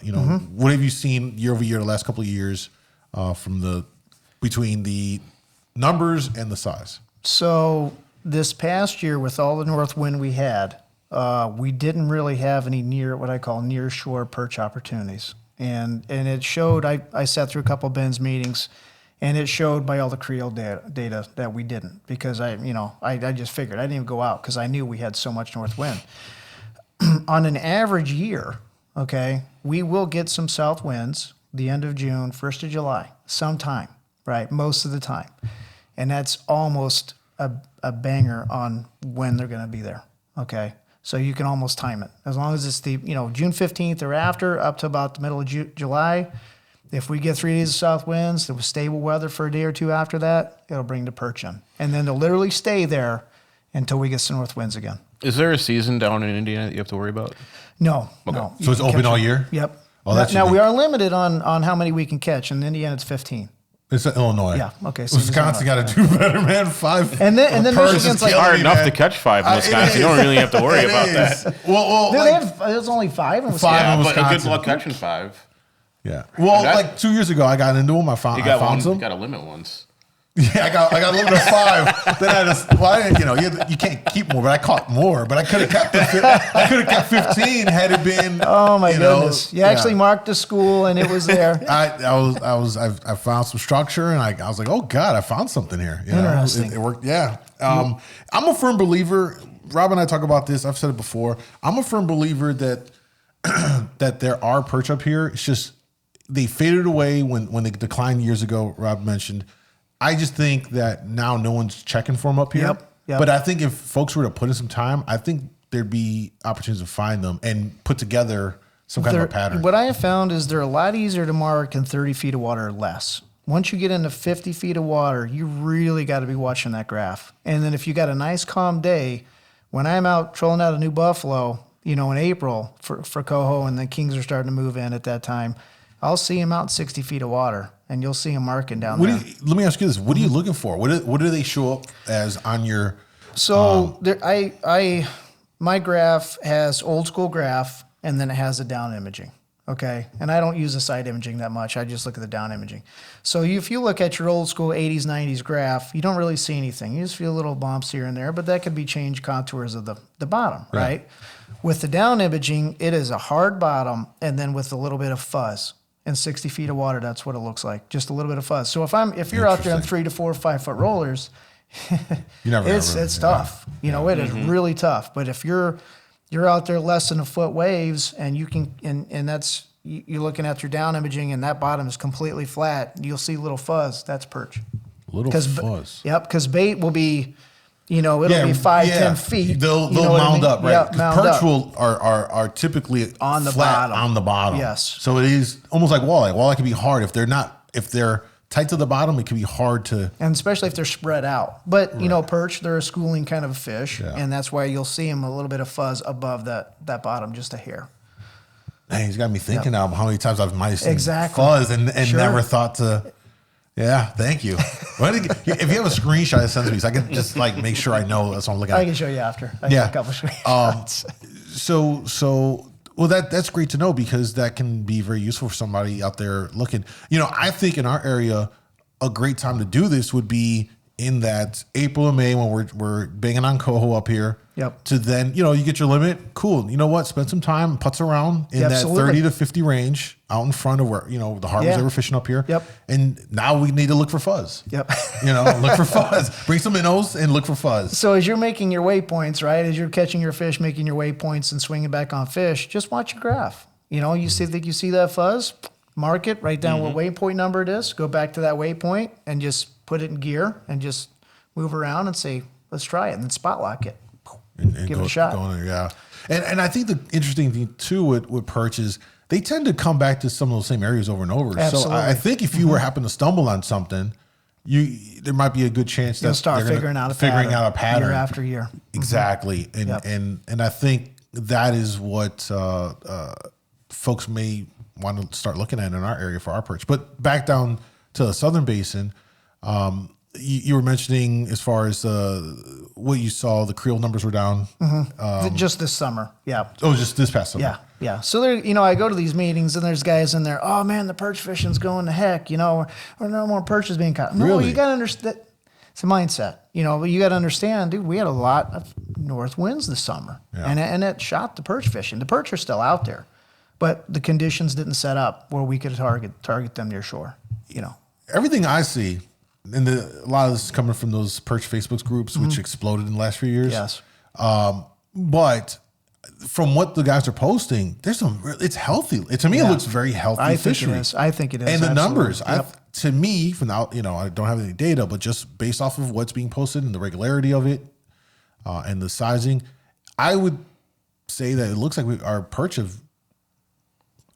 what have you seen year over year, the last couple of years, between the numbers and the size? So this past year, with all the north wind we had, we didn't really have any what I call near shore perch opportunities. And it showed, I sat through a couple of Ben's meetings, and it showed by all the Creel data that we didn't, because I just figured I didn't even go out because I knew we had so much north wind. On an average year, okay, we will get some south winds the end of June, 1st of July, sometime, right? Most of the time. And that's almost a banger on when they're going to be there, okay? So you can almost time it. As long as it's the, June 15th or after, up to about the middle of July, if we get 3 days of south winds, with stable weather for a day or two after that, it'll bring the perch in. And then they'll literally stay there until we get some north winds again. Is there a season down in Indiana that you have to worry about? No, Okay. no. So it's open all year? Yep. Oh, that's now unique. we are limited on how many we can catch. In Indiana, it's 15. It's Illinois. Yeah, okay, so Wisconsin got to do better, man. 5. And then perch Michigan's is like- killing Hard me, enough man. to catch 5 in It Wisconsin. You is. don't really have to worry It about is. that. Well, There's only 5 in Wisconsin. 5 in Yeah, but a good Wisconsin. luck catching 5. Yeah. Well, That- like 2 years ago, I got into them. I found You got one. some. You got a limit once. Yeah, I got a little bit of 5. Then I just, you can't keep more, but I caught more. But I could have kept 15 had it been. Oh my goodness! You actually marked the school, and it was there. I found some structure, and I was like, oh God, I found something here. Interesting. It worked. Yeah. I'm a firm believer. Rob and I talk about this. I've said it before. I'm a firm believer that that there are perch up here. It's just they faded away when they declined years ago. Rob mentioned. I just think that now no one's checking for them up here. Yep. But I think if folks were to put in some time, I think there'd be opportunities to find them and put together some kind of a pattern. What I have found is they're a lot easier to mark in 30 feet of water or less. Once you get into 50 feet of water, you really got to be watching that graph. And then if you got a nice calm day, when I'm out trolling out of New Buffalo, in April for Coho, and the kings are starting to move in at that time, I'll see them out in 60 feet of water, and you'll see them marking down there. Let me ask you this: what are you looking for? What do they show up as on your? So my graph has old school graph, and then it has the down imaging. Okay, and I don't use the side imaging that much. I just look at the down imaging. So if you look at your old school 80s, 90s graph, you don't really see anything. You just feel little bumps here and there, but that could be changed contours of the bottom, right? With the down imaging, it is a hard bottom, and then with a little bit of fuzz. In 60 feet of water, that's what it looks like. Just a little bit of fuzz. So if you're out there on 3 to 4 or 5 foot rollers, it's tough. It is really tough. But if you're out there less than a foot waves, and you can, and that's you're looking at your down imaging, and that bottom is completely flat, you'll see little fuzz. That's perch. Little fuzz. Yep, because bait will be. It'll be 5-10 feet. They'll mound up, right? Yep, mound perch up. are typically On the flat bottom. on the bottom. Yes. So it is almost like walleye. Walleye can be hard if they're tight to the bottom. It can be hard to. And especially if they're spread out. But perch, they're a schooling kind of a fish, and that's why you'll see them a little bit of fuzz above that bottom, just a hair. Man, he's got me thinking now how many times might have seen Exactly. fuzz and Sure. never thought to. Yeah, thank you. If you have a screenshot that sends me, so I can just make sure I know that's what I'm looking at. I can show you after. I got a couple screenshots. So that's great to know, because that can be very useful for somebody out there looking. I think in our area, a great time to do this would be in that April or May when we're banging on Coho up here. Yep. To then, you get your limit. Cool. You know what? Spend some time, putz around in that Absolutely. 30 to 50 range out in front of where, the harbors Yeah. they were fishing up here. Yep. And now we need to look for fuzz. Yep. Look for fuzz. Bring some minnows and look for fuzz. So as you're making your waypoints, right, as you're catching your fish, making your waypoints and swinging back on fish, just watch your graph. You see that fuzz, mark it, write down what waypoint number it is, go back to that waypoint and just put it in gear and just move around and say, let's try it, and then spot lock it. And Give it a shot. Go in there, yeah. And I think the interesting thing too with perch is they tend to come back to some of those same areas over and over. Absolutely. So I think if you were happen to stumble on something, there might be a good chance that You'll start they're figuring out a pattern year after year. Exactly. And Yep. and I think that is what folks may want to start looking at in our area for our perch. But back down to the southern basin, you were mentioning as far as what you saw, the creel numbers were down. Just this summer. Yeah. Oh, just this past summer. Yeah. Yeah. So there, I go to these meetings and there's guys in there. Oh man, the perch fishing's going to heck. Or no more perches being caught. No, Really? you got to understand. It's a mindset. But you got to understand, dude. We had a lot of north winds this summer, and it shot the perch fishing. The perch are still out there, but the conditions didn't set up where we could target them near shore. Everything I see, and a lot of this is coming from those perch Facebook groups, which exploded in the last few years. Yes. But from what the guys are posting, it's healthy. To me, it looks very healthy I think fishery. it is. I think it is. And the absolutely. numbers, to me, from the, I don't have any data, but just based off of what's being posted and the regularity of it, and the sizing, I would say that it looks like our perch have,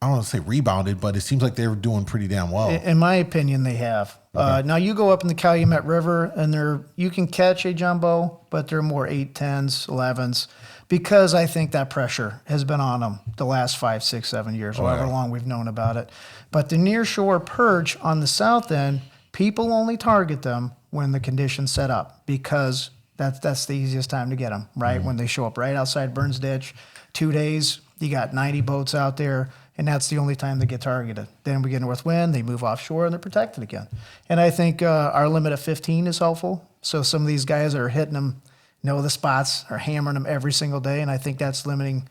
I don't want to say rebounded, but it seems like they're doing pretty damn well. In my opinion, they have. Now you go up in the Calumet River, and you can catch a jumbo, but they're more 8, 10s, 11s, because I think that pressure has been on them the last 5, 6, 7 years, however long we've known about it. But the nearshore perch on the south end, people only target them when the conditions set up, because that's the easiest time to get them, right? When they show up right outside Burns Ditch, 2 days, you got 90 boats out there, and that's the only time they get targeted. Then we get north wind, they move offshore, and they're protected again. And I think our limit of 15 is helpful. So some of these guys that are hitting them, know the spots, are hammering them every single day, and I think that's limiting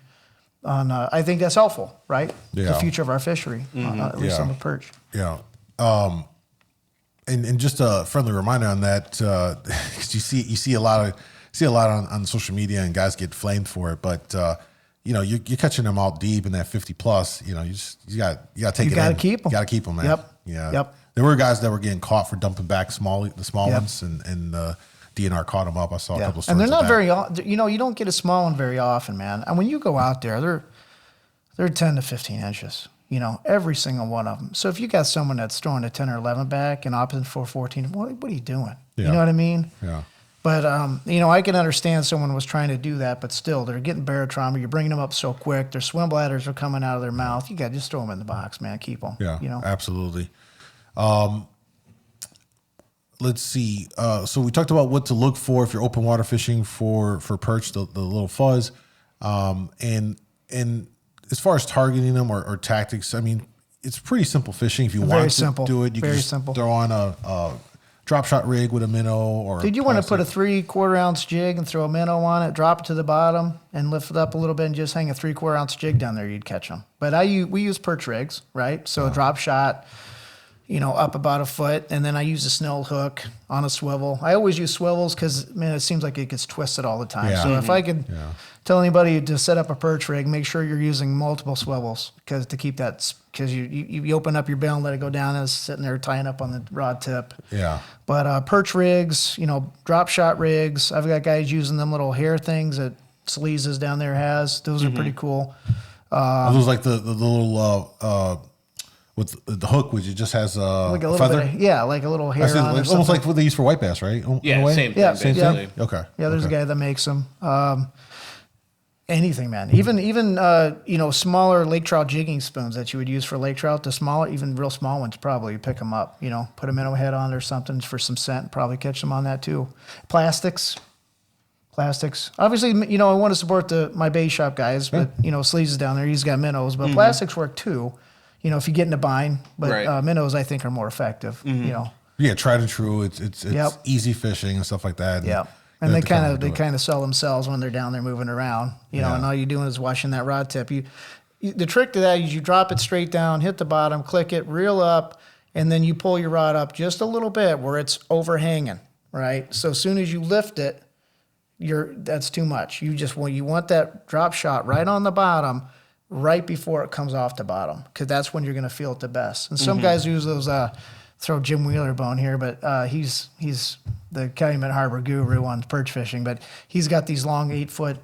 on, I think that's helpful, right? Yeah. The future of our fishery, at least on the perch. Yeah. And just a friendly reminder on that, because you see a lot on social media, and guys get flamed for it, but you're catching them out deep in that 50 plus. You got to take it. You got to keep them. Got to keep them, man. Yep. Yeah. Yep. There were guys that were getting caught for dumping back the small ones, and DNR caught them up. I saw a couple of stories. And they're not of that. very, you don't get a small one very often, man. And when you go out there, they're 10 to 15 inches. Every single one of them. So if you got someone that's throwing a 10 or 11 back and opting for 14, what are you doing? Yeah. You know what I mean? Yeah. But, I can understand someone was trying to do that, but still, they're getting barotrauma. You're bringing them up so quick. Their swim bladders are coming out of their mouth. You got to just throw them in the box, man. Keep them. Yeah, absolutely. Let's see. So we talked about what to look for if you're open water fishing for perch, the little fuzz. And as far as targeting them or tactics, I mean, it's pretty simple fishing. If you want to do it, you can just throw on a drop shot rig with a minnow or. Did you want to put a 3/4 ounce jig and throw a minnow on it, drop it to the bottom, and lift it up a little bit, and just hang a 3/4 ounce jig down there? You'd catch them. But we use perch rigs, right? So a drop shot, up about a foot, and then I use a snell hook on a swivel. I always use swivels because, man, it seems like it gets twisted all the time. Yeah. So if I could tell anybody to set up a perch rig, make sure you're using multiple swivels because you open up your bail and let it go down, and it's sitting there tying up on the rod tip. Yeah. But perch rigs, drop shot rigs. I've got guys using them little hair things that Sleezes down there has. Those are pretty cool. Those like the little with the hook, which it just has Like a little feather. like a little hair on it or almost something. like what they use for white bass, right? In Yeah, a way? same thing. Yeah, Same yeah. thing. Okay. Yeah, there's a guy that makes them. Anything, man. Even smaller lake trout jigging spoons that you would use for lake trout. The smaller, even real small ones, probably you pick them up. Put a minnow head on or something for some scent. Probably catch them on that too. Plastics. Obviously, I want to support my bait shop guys, but Sleeves is down there. He's got minnows, but plastics work too. If you get in a bind, but minnows I think are more effective. Yeah, tried and true. It's easy fishing and stuff like that. Yeah. And they kind of sell themselves when they're down there moving around, and all you're doing is washing that rod tip. The trick to that is you drop it straight down, hit the bottom, click it, reel up, and then you pull your rod up just a little bit where it's overhanging, right? So as soon as you lift it, that's too much. You want that drop shot right on the bottom, right before it comes off the bottom, because that's when you're going to feel it the best. And some guys use those. Throw Jim Wheeler bone here, but he's the Calumet Harbor guru on perch fishing. But he's got these long 8-foot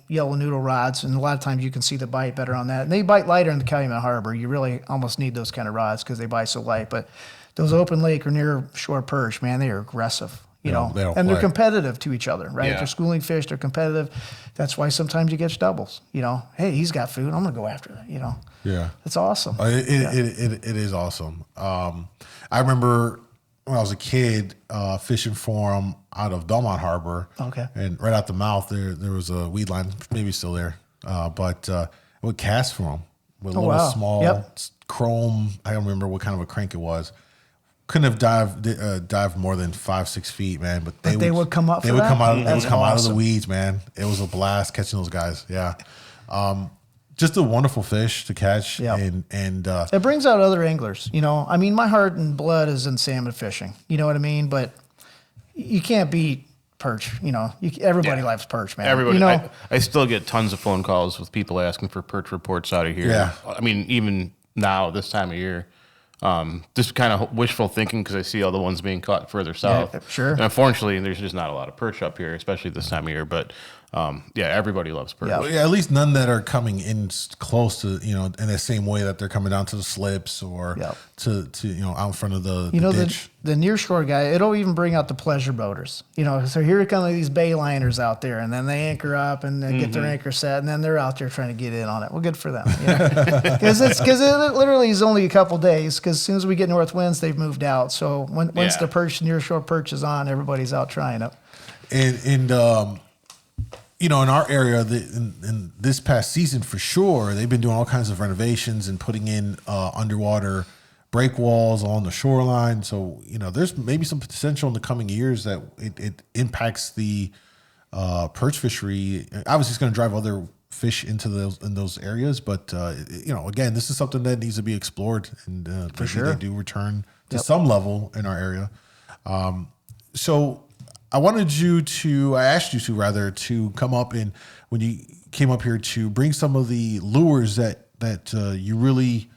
yellow noodle rods, and a lot of times you can see the bite better on that. And they bite lighter in the Calumet Harbor. You really almost need those kind of rods because they bite so light. But those open lake or near shore perch, man, they are aggressive. They don't and they're play. competitive to each other, right? Yeah. If they're schooling fish, they're competitive. That's why sometimes you get doubles. Hey, he's got food. I'm going to go after it. Yeah. It's awesome. It is awesome. I remember when I was a kid fishing for them out of Belmont Harbor. Okay. And right out the mouth there was a weed line, maybe still there, but I would cast for them with a little small chrome. I don't remember what kind of a crank it was. Couldn't have dived more than 5-6 feet, man. But they would come up. They would come out. They would come out of the weeds, man. It was a blast catching those guys. Yeah, just a wonderful fish to catch. Yep. And it brings out other anglers. You know, I mean, my heart and blood is in salmon fishing. You know what I mean? But you can't beat perch. You know, everybody loves perch, man. Everybody. You know, I still get tons of phone calls with people asking for perch reports out of here. Yeah. I mean, even now this time of year. Just kind of wishful thinking because I see all the ones being caught further south. Yeah, sure. And unfortunately, there's just not a lot of perch up here, especially this time of year. But everybody loves perch. Yeah. Well, at least none that are coming in close to, you know, in the same way that they're coming down to the slips or to you know, out in front of the ditch. The near shore guy, it'll even bring out the pleasure boaters. You know, so here come these bay liners out there, and then they anchor up and they get their anchor set, and then they're out there trying to get in on it. Well, good for them. Because it literally is only a couple days. Because as soon as we get north winds, they've moved out. So once the perch, near shore perch is on, everybody's out trying it. And you know, in our area, in this past season for sure, they've been doing all kinds of renovations and putting in underwater break walls along the shoreline. So, you know, there's maybe some potential in the coming years that it impacts the perch fishery. Obviously, it's going to drive other fish into those areas. But, you know, again, this is something that needs to be explored. And for sure, they do return to some level in our area. So I asked you to come up and when you came up here to bring some of the lures that you really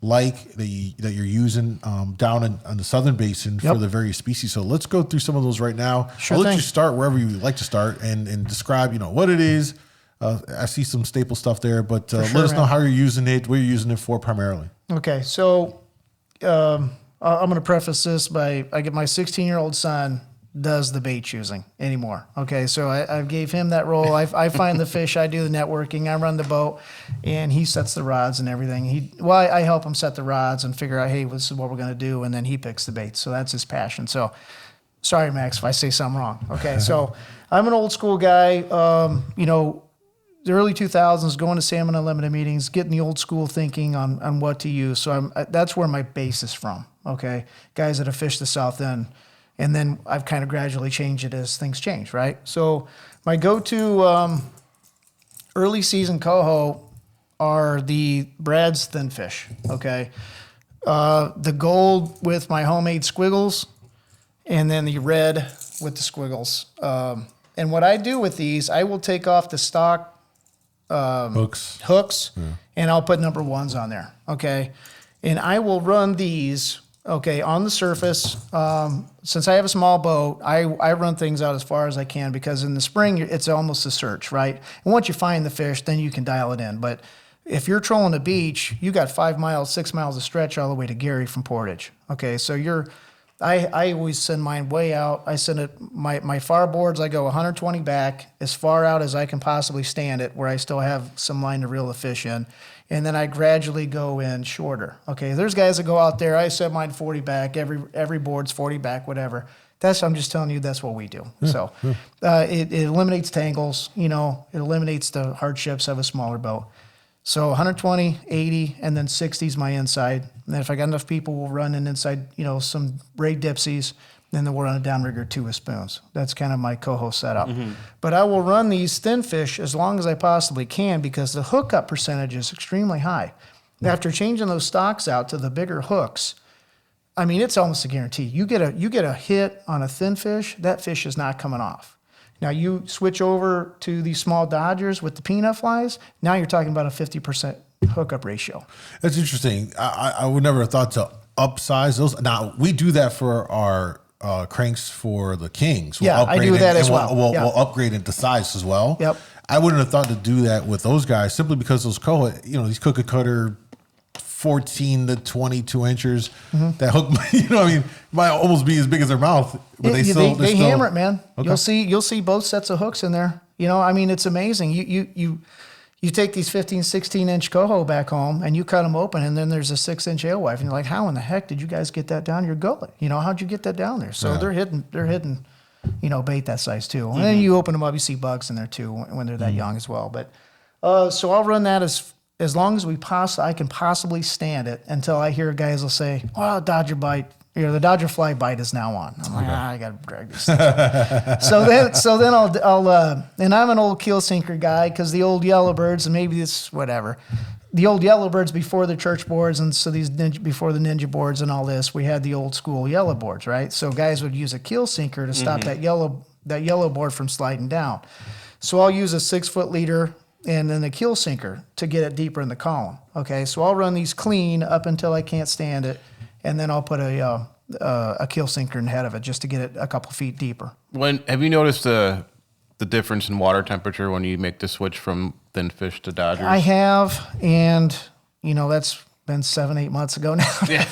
like that you're using down on the southern basin for the various species. So let's go through some of those right now. Sure I'll let thing. you start wherever you like to start and describe, you know, what it is. I see some staple stuff there, but let us know how you're using it, what you're using it for primarily. Okay, so I'm going to preface this by I get my 16-year-old son does the bait choosing anymore. Okay, so I gave him that role. I find the fish, I do the networking, I run the boat, and he sets the rods and everything. I help him set the rods and figure out, hey, this is what we're going to do, and then he picks the bait. So that's his passion. So sorry, Max, if I say something wrong. Okay, so I'm an old school guy. You know, the early 2000s, going to Salmon Unlimited meetings, getting the old school thinking on what to use. So that's where my base is from. Okay, guys that have fished the South End. And then I've kind of gradually changed it as things change, right? So my go-to early season coho are the Brad's thin fish, okay? The gold with my homemade squiggles, and then the red with the squiggles. And what I do with these, I will take off the stock hooks and I'll put number ones on there, okay? And I will run these on the surface. Since I have a small boat, I run things out as far as I can because in the spring, it's almost a search, right? And once you find the fish, then you can dial it in. But if you're trolling a beach, you got 5 miles, 6 miles of stretch all the way to Gary from Portage. Okay, so I always send mine way out. I send it, my far boards, I go 120 back, as far out as I can possibly stand it, where I still have some line to reel the fish in. And then I gradually go in shorter. Okay, there's guys that go out there, I set mine 40 back, every board's 40 back, whatever. I'm just telling you, that's what we do. So it eliminates tangles, you know, it eliminates the hardships of a smaller boat. So 120, 80, and then 60 is my inside. And then if I got enough people, we'll run an inside, you know, some braid dipsies, and then we'll run a downrigger 2 with spoons. That's kind of my coho setup. But I will run these thin fish as long as I possibly can because the hookup percentage is extremely high. After changing those stocks out to the bigger hooks, I mean, it's almost a guarantee. You get a hit on a thin fish, that fish is not coming off. Now you switch over to these small Dodgers with the peanut flies, now you're talking about a 50% hookup ratio. That's interesting. I would never have thought to upsize those. Now, we do that for our cranks for the Kings. We'll I do that as well. We'll upgrade it to size as well. Yep. I wouldn't have thought to do that with those guys simply because those coho, you know, these cookie cutter 14 to 22 inches. That hook, you know, I mean, might almost be as big as their mouth, but they still hammer it, man. Okay. You'll see both sets of hooks in there. You know, I mean, it's amazing. You you take these 15, 16-inch coho back home and you cut them open, and then there's a 6-inch alewife, and you're like, how in the heck did you guys get that down your gullet? How'd you get that down there? So they're hitting, bait that size too. And then you open them up, you see bugs in there too when they're that young as well. But so I'll run that as long as I can possibly stand it until I hear guys will say, "Well, Dodger bite, the Dodger fly bite is now on." I'm like, I got to drag this thing. so then I'll and I'm an old keel sinker guy, because the old yellowbirds, and maybe it's whatever, the old yellowbirds before the church boards, and so before the ninja boards and all this, we had the old school yellow boards, right? So guys would use a keel sinker to stop that yellow board from sliding down. So I'll use a 6-foot leader and then a keel sinker to get it deeper in the column. Okay, so I'll run these clean up until I can't stand it, and then I'll put a keel sinker in the head of it just to get it a couple feet deeper. Have you noticed the difference in water temperature when you make the switch from thin fish to Dodgers? I have, and that's been 7-8 months ago now. Yeah.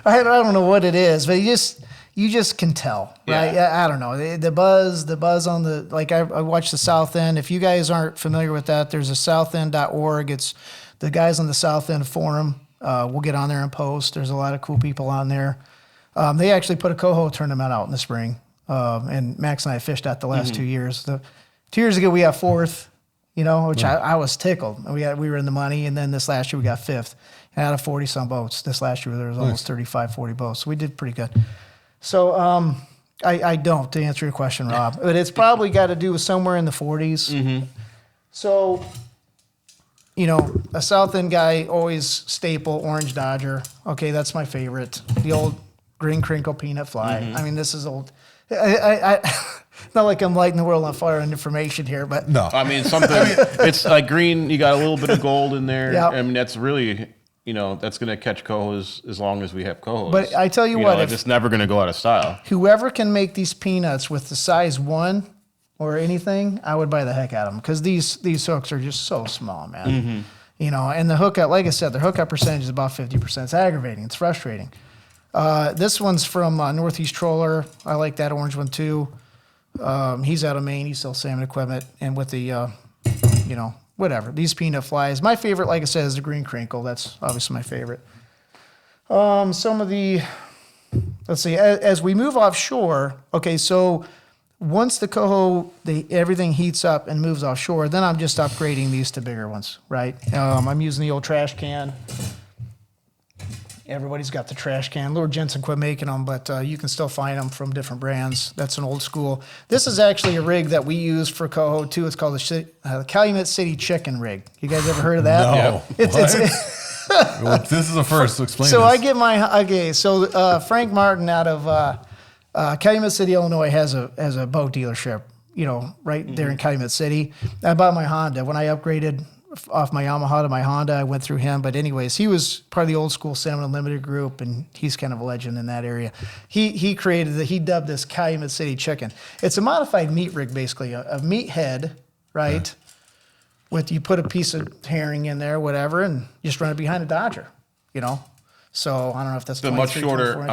I don't know what it is, but you just can tell, right? Yeah. I don't know. The buzz on I watch the South End. If you guys aren't familiar with that, there's a southend.org. It's the guys on the South End forum. We'll get on there and post. There's a lot of cool people on there. They actually put a coho tournament out in the spring. And Max and I fished that the last 2 years. 2 years ago, we got 4th, which I was tickled. We were in the money. And then this last year, we got 5th. And out of 40-some boats. This last year, there was almost 35, 40 boats. So we did pretty good. So I don't, to answer your question, Rob. But it's probably got to do with somewhere in the 40s. Mm-hmm. So, a South End guy, always staple, orange Dodger. Okay, that's my favorite. The old green crinkle peanut fly. Mm-hmm. I mean, this is old. I not like I'm lighting the world on fire on information here, but... No. I mean, it's like green, you got a little bit of gold in there. Yep. I mean, that's really... that's going to catch cohos as long as we have cohos. But I tell you what, it's just never going to go out of style. Whoever can make these peanuts with the size 1 or anything, I would buy the heck out of them, because these hooks are just so small, man. Mm-hmm. And the hookup, like I said, the hookup percentage is about 50%. It's aggravating. It's frustrating. This one's from Northeast Troller. I like that orange one too. He's out of Maine. He sells salmon equipment, and with the whatever. These peanut flies. My favorite, like I said, is the green crinkle. That's obviously my favorite. Some of the, let's see, as we move offshore, okay, so once the coho, everything heats up and moves offshore, then I'm just upgrading these to bigger ones, right? I'm using the old trash can. Everybody's got the trash can. Lord Jensen quit making them, but you can still find them from different brands. That's an old school. This is actually a rig that we use for coho too. It's called the Calumet City Chicken Rig. You guys ever heard of that? No. Well, this is a first. So explain. So this. I get So Frank Martin out of Calumet City, Illinois, has a boat dealership. Right there in Calumet City. I bought my Honda when I upgraded off my Yamaha to my Honda. I went through him, but anyways, he was part of the old school Salmon Unlimited group, and he's kind of a legend in that area. He dubbed this Calumet City Chicken. It's a modified meat rig, basically, a meat head, right? Yeah. You put a piece of herring in there, whatever, and you just run it behind a Dodger, So I don't know if that's a much shorter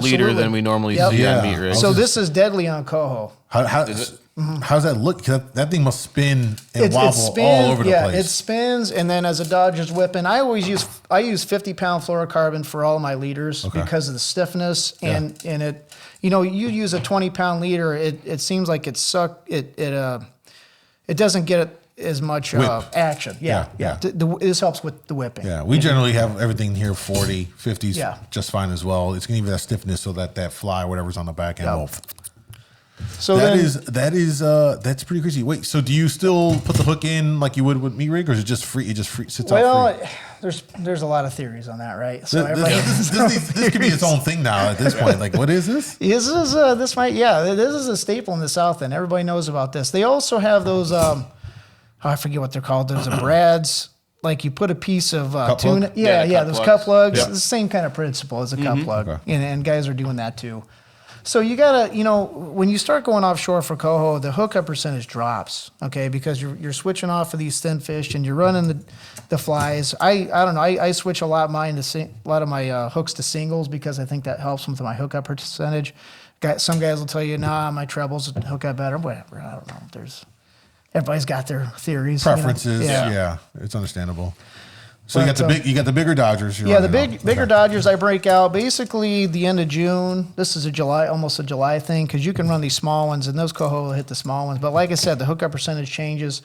leader than we normally see on meat rigs. So this is deadly on coho. How's that look? That thing must spin and wobble all over the place. Yeah, it spins, and then as a Dodger's whipping, I use 50-pound fluorocarbon for all my leaders because of the stiffness and it. You use a 20-pound leader, it seems like it doesn't get as much action. Yeah. This helps with the whipping. Yeah, we generally have everything here 40, 50s just fine as well. It's going to give you that stiffness so that fly, whatever's on the back end, will. So that's pretty crazy. Wait, so do you still put the hook in like you would with meat rig, or is it just free? It just sits out free? There's a lot of theories on that, right? So this could be its own thing now at this point. Like, what is this? This is a staple in the South End. Everybody knows about this. They also have those. I forget what they're called. There's a Brad's. Like you put a piece of tuna. Those cup plugs. Yeah. It's the same kind of principle as a cup plug, and guys are doing that too. So you gotta, when you start going offshore for coho, the hookup percentage drops, okay, because you're switching off of these thin fish and you're running the flies. I don't know. I switch a lot of my hooks to singles because I think that helps with my hookup percentage. Some guys will tell you, nah, my trebles hook up better. Whatever. I don't know. everybody's got their theories, Preferences. You know? Yeah, it's understandable. So But, you got the bigger Dodgers. Yeah, the bigger Dodgers I break out basically the end of June. This is almost a July thing, because you can run these small ones, and those coho will hit the small ones. But like I said, the hookup percentage changes,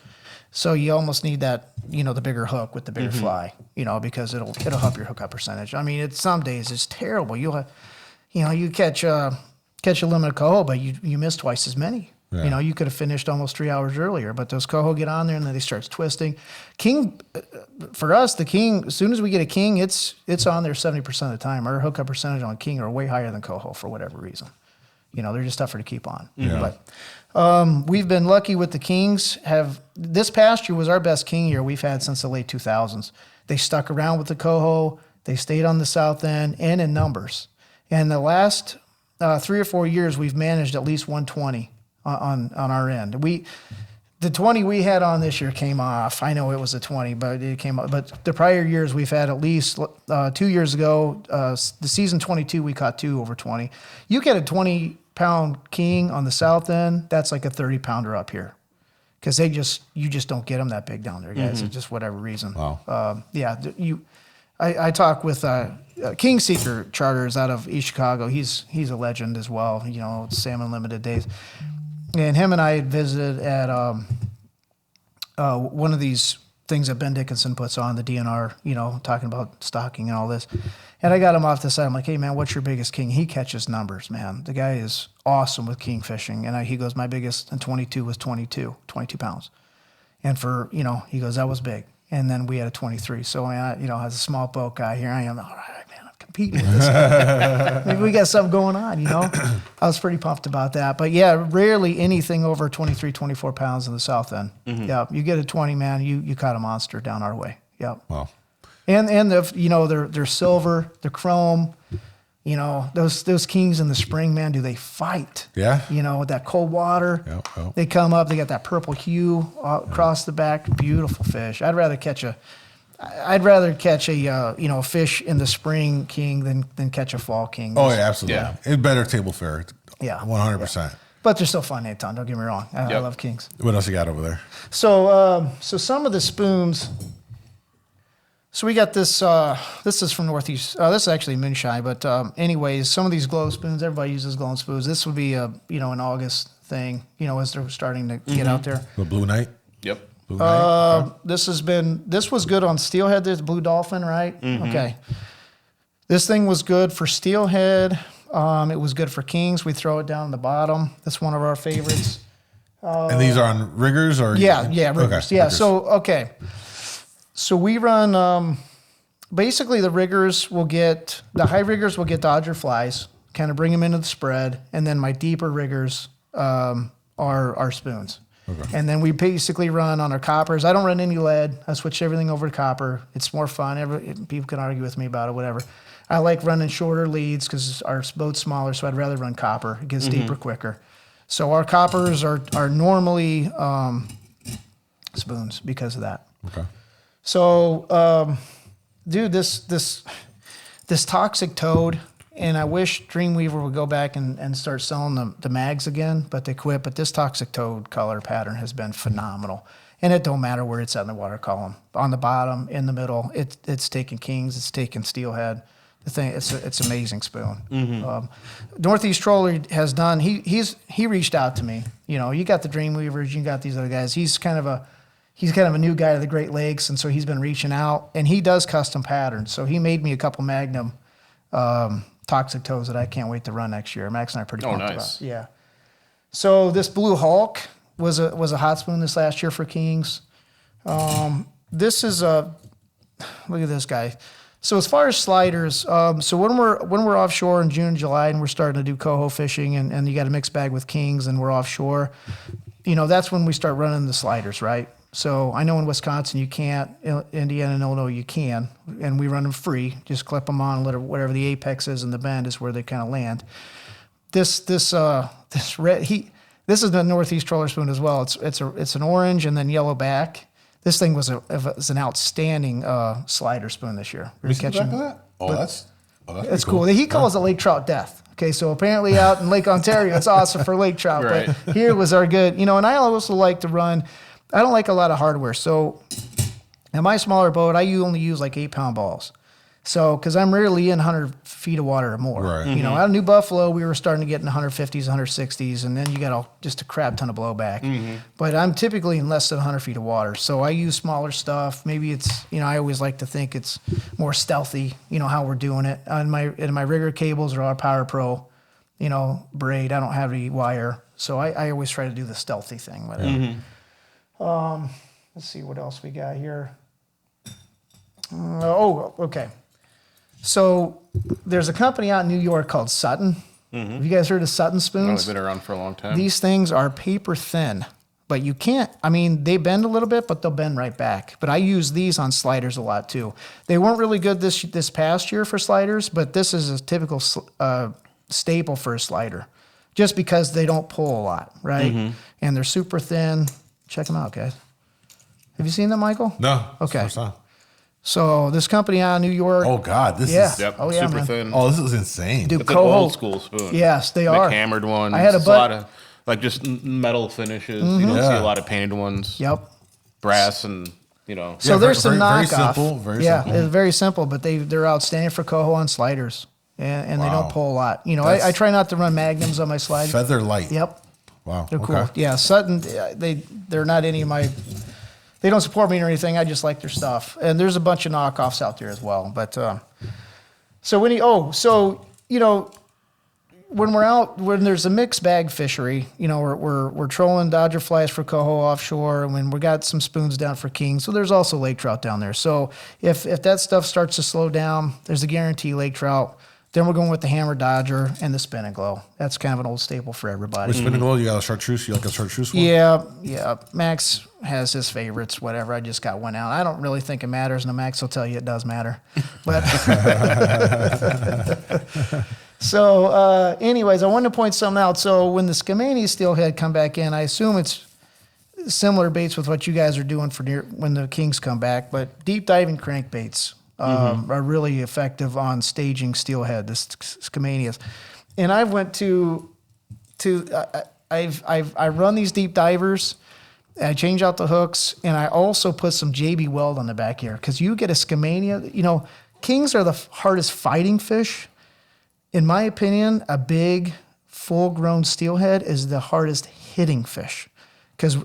so you almost need that, the bigger hook with the bigger fly, because it'll help your hookup percentage. I mean, some days it's terrible. You catch a limited coho, but you miss twice as many. Yeah. You could have finished almost 3 hours earlier, but those coho get on there and then they start twisting. King, for us, the king, as soon as we get a king, it's on there 70% of the time. Our hookup percentage on king are way higher than coho for whatever reason. They're just tougher to keep on. Yeah. But we've been lucky with the kings. This past year was our best king year we've had since the late 2000s. They stuck around with the coho. They stayed on the south end and in numbers. And the last 3 or 4 years, we've managed at least 120. On our end. The 20 we had on this year came off. I know it was a 20, but it came off. But the prior years we've had at least 2 years ago, the season 22, we caught 2 over 20. You get a 20-pound king on the south end, that's like a 30-pounder up here. Because you just don't get them that big down there, guys. It's just whatever reason. Wow. I talk with King Seeker Charters out of East Chicago. He's a legend as well. Salmon Limited Days. And him and I had visited at one of these things that Ben Dickinson puts on, the DNR, talking about stocking and all this. And I got him off the side. I'm like, hey, man, what's your biggest king? He catches numbers, man. The guy is awesome with king fishing. And he goes, my biggest in 22 was 22 pounds. And he goes, that was big. And then we had a 23. So, as a small boat guy, here I am. All right, man, I'm competing with this guy. Maybe we got something going on, I was pretty pumped about that. But, yeah, rarely anything over 23, 24 pounds in the south end. Yeah, you get a 20, man, you caught a monster down our way. Yep. Wow. And they're silver, they're chrome. Those kings in the spring, man, do they fight? Yeah. With that cold water. Yep. They come up, they got that purple hue across the back. Beautiful fish. I'd rather catch a fish in the spring king than catch a fall king. Oh, yeah, absolutely. Yeah. It's better table fare. Yeah. 100%. Yeah. But they're still fun, Anton. Don't get me wrong. I love kings. What else you got over there? So some of the spoons. So we got this. This is from Northeast. This is actually moonshine, but anyways, some of these glow spoons. Everybody uses glowing spoons. This would be an August thing. As they're starting to get out there. The Blue Knight. Yep. Blue Knight. This was good on Steelhead. This Blue Dolphin, right? Okay. This thing was good for Steelhead. It was good for kings. We throw it down the bottom. That's one of our favorites. And these are on riggers or? Yeah, riggers. Okay, yeah, riggers. So we run, basically the high riggers will get Dodger flies, kind of bring them into the spread, and then my deeper riggers are our spoons. Okay. And then we basically run on our coppers. I don't run any lead. I switch everything over to copper. It's more fun. People can argue with me about it, whatever. I like running shorter leads because our boat's smaller, so I'd rather run copper. It gets deeper quicker. So our coppers are normally spoons because of that. Okay. So, dude, this toxic toad, and I wish Dreamweaver would go back and start selling the mags again, but they quit. But this toxic toad color pattern has been phenomenal. And it don't matter where it's at in the water column. On the bottom, in the middle, it's taking kings, it's taking steelhead. The thing, it's amazing spoon. Northeast Troller has done. He reached out to me. You got the Dreamweavers, you got these other guys. He's kind of a new guy to the Great Lakes, and so he's been reaching out, and he does custom patterns. So he made me a couple Magnum toxic toes that I can't wait to run next year. Max and I are pretty pumped about. Yeah. So this Blue Hulk was a hot spoon this last year for kings. This is look at this guy. So as far as sliders, so when we're offshore in June and July and we're starting to do coho fishing and you got a mixed bag with kings and we're offshore, that's when we start running the sliders, right? So I know in Wisconsin you can't, Indiana and Illinois you can, and we run them free. Just clip them on, whatever the apex is in the bend is where they kind of land. This is the Northeast Troller spoon as well. It's an orange and then yellow back. This thing was an outstanding slider spoon this year. Can you see the back of that? That's it's cool. He calls it lake trout death. Okay, so apparently out in Lake Ontario, it's awesome for lake trout. Right. But here was our good, and I also like to run I don't like a lot of hardware. So in my smaller boat, I only use like 8-pound balls. So, because I'm rarely in 100 feet of water or more. Right. You know, out of New Buffalo, we were starting to get in 150s, 160s, and then you got just a crap ton of blowback. But I'm typically in less than 100 feet of water. So I use smaller stuff. Maybe it's, you know, I always like to think it's more stealthy, you know, how we're doing it. In my rigger cables are all Power Pro, you know, braid. I don't have any wire. So I always try to do the stealthy thing. Whatever. Let's see what else we got here. Okay. So there's a company out in New York called Sutton. Have you guys heard of Sutton spoons? They've been around for a long time. These things are paper thin, but you can't, I mean, they bend a little bit, but they'll bend right back. But I use these on sliders a lot too. They weren't really good this past year for sliders, but this is a typical staple for a slider just because they don't pull a lot, right? And they're super thin. Check them out, guys. Have you seen them, Michael? No. Okay. First time. So this company out of New York. Oh God, this Yeah. is. Yep, Oh, yeah, super man. thin. Oh, this is insane. Dude, It's an Coho. old school spoon. Yes, they Like are. hammered ones. I had a It's a bud- lot of like just metal finishes. You don't see Yeah. a lot of painted ones. Yep. Brass and you know. So Yeah, there's some very knockoff. simple, very yeah, simple. it's very simple, but they're outstanding for Coho on sliders, and they Wow. don't pull a lot. You know, That's- I try not to run magnums on my slide. Feather light. Yep, Wow. they're cool. Okay. Yeah, Sutton, they're not any of my. They don't support me or anything. I just like their stuff, and there's a bunch of knockoffs out there as well. But so you know, when we're out, when there's a mixed bag fishery, you know, we're trolling Dodger flies for Coho offshore, and when we got some spoons down for king. So there's also lake trout down there. So if that stuff starts to slow down, there's a guarantee lake trout. Then we're going with the hammer Dodger and the spin and glow. That's kind of an old staple for everybody. With spin and glow, you got a chartreuse. You like a chartreuse one? Yeah. Max has his favorites, whatever. I just got one out. I don't really think it matters, and Max will tell you it does matter. But so, anyways, I wanted to point something out. So when the Skamania steelhead come back in, I assume it's similar baits with what you guys are doing for when the kings come back, but deep diving crankbaits are really effective on staging steelhead, the Skamanias. And I went I run these deep divers. I change out the hooks, and I also put some JB Weld on the back here because you get a Skamania. You know, kings are the hardest fighting fish. In my opinion, a big, full-grown steelhead is the hardest hitting fish.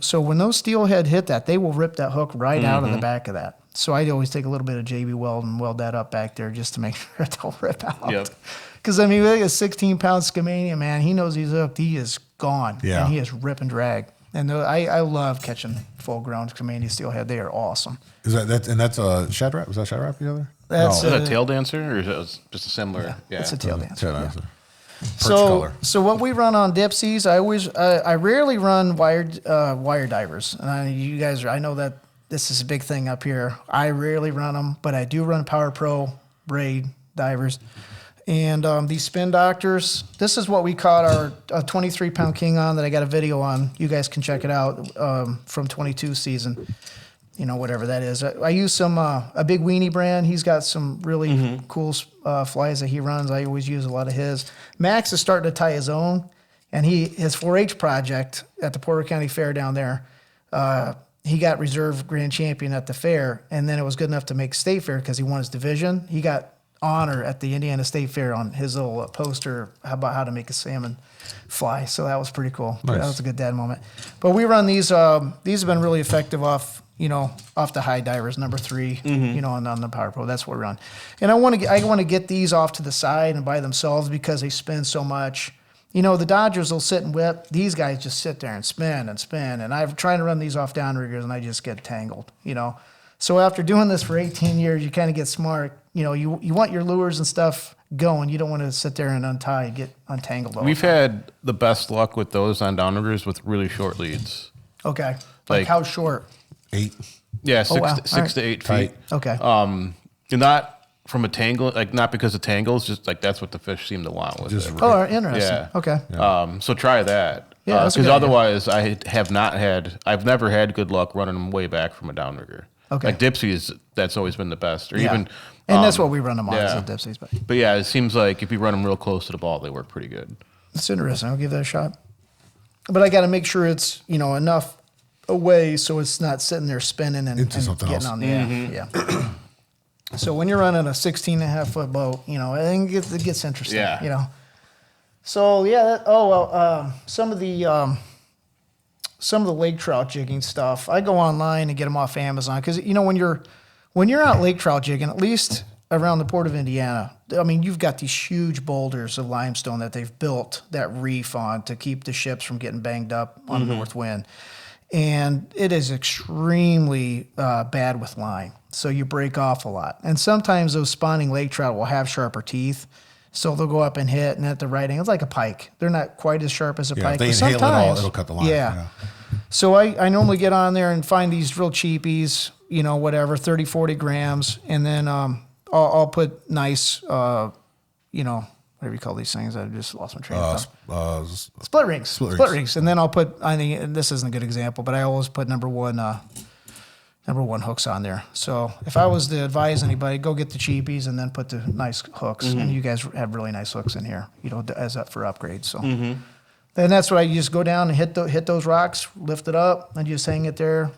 So when those steelhead hit that, they will rip that hook right out of the back of that. So I always take a little bit of JB Weld and weld that up back there just to make sure it don't rip out. Yep. Because, I mean, like a 16-pound Skamania, man, he knows he's hooked. He is gone. Yeah. And he is rip and drag. And I love catching full-grown Skamania steelhead. They are awesome. Is that's a shad wrap? Is that shad wrap together? That's Is that a tail dancer or is it just a similar? Yeah. It's a tail dancer. Shad yeah. dancer. Perch color. So what we run on Dipsies, I rarely run wire divers. And I know that this is a big thing up here. I rarely run them, but I do run Power Pro braid divers. And these spin doctors, this is what we caught our 23-pound king on that I got a video on. You guys can check it out from 22 season. You know, whatever that is. I use some a big weenie brand. He's got some really cool flies that he runs. I always use a lot of his. Max is starting to tie his own, and his 4-H project at the Porter County Fair down there. He got reserve grand champion at the fair, and then it was good enough to make state fair because he won his division. He got honor at the Indiana State Fair on his little poster about how to make a salmon fly. So that was pretty cool. Nice. That was a good dad moment. But we run these. These have been really effective off the high divers, number 3, on the Power Pro. That's what we run. And I want to get these off to the side and by themselves because they spin so much. You know, the Dodgers will sit and whip. These guys just sit there and spin and spin. And I'm trying to run these off downriggers, and I just get tangled, So after doing this for 18 years, you kind of get smart. You want your lures and stuff going. You don't want to sit there and untie and get untangled. We've had the best luck with those on downriggers with really short leads. Okay. Like how short? 8. Yeah, Oh, wow. six to 8 Tight. feet. Okay. Not from a tangle, like not because of tangles, just like that's what the fish seem to want with Just it. Oh, interesting. Yeah. Okay. So try that. Yeah, that's a Because good idea. otherwise, I've never had good luck running them way back from a downrigger. Okay. Like Dipsies, that's always been the best. Or Yeah. even, And that's what we run them on, yeah. is the Dipsies. But yeah, it seems like if you run them real close to the ball, they work pretty good. It's interesting. I'll give that a shot. But I got to make sure it's, enough away so it's not sitting there spinning and something getting else. on the yeah. So when you're running a 16.5 foot boat, I think it gets interesting. So some of the lake trout jigging stuff, I go online and get them off Amazon because when you're out lake trout jigging, at least around the port of Indiana, I mean, you've got these huge boulders of limestone that they've built that reef on to keep the ships from getting banged up on the north wind. And it is extremely bad with line. So you break off a lot. And sometimes those spawning lake trout will have sharper teeth. So they'll go up and hit, and at the right angle, it's like a pike. They're not quite as sharp as a pike. If they but inhale it all, sometimes, it'll cut the line. Yeah. So I normally get on there and find these real cheapies, whatever, 30, 40 grams. And then I'll put nice, whatever you call these things. I just lost my train of thought. Split rings. Split rings. And then I'll put, I think, and this isn't a good example, but I always put number one hooks on there. So if I was to advise anybody, go get the cheapies and then put the nice hooks. And you guys have really nice hooks in here, as up for upgrades. So then that's what you just go down and hit those rocks, lift it up, and just hang it there,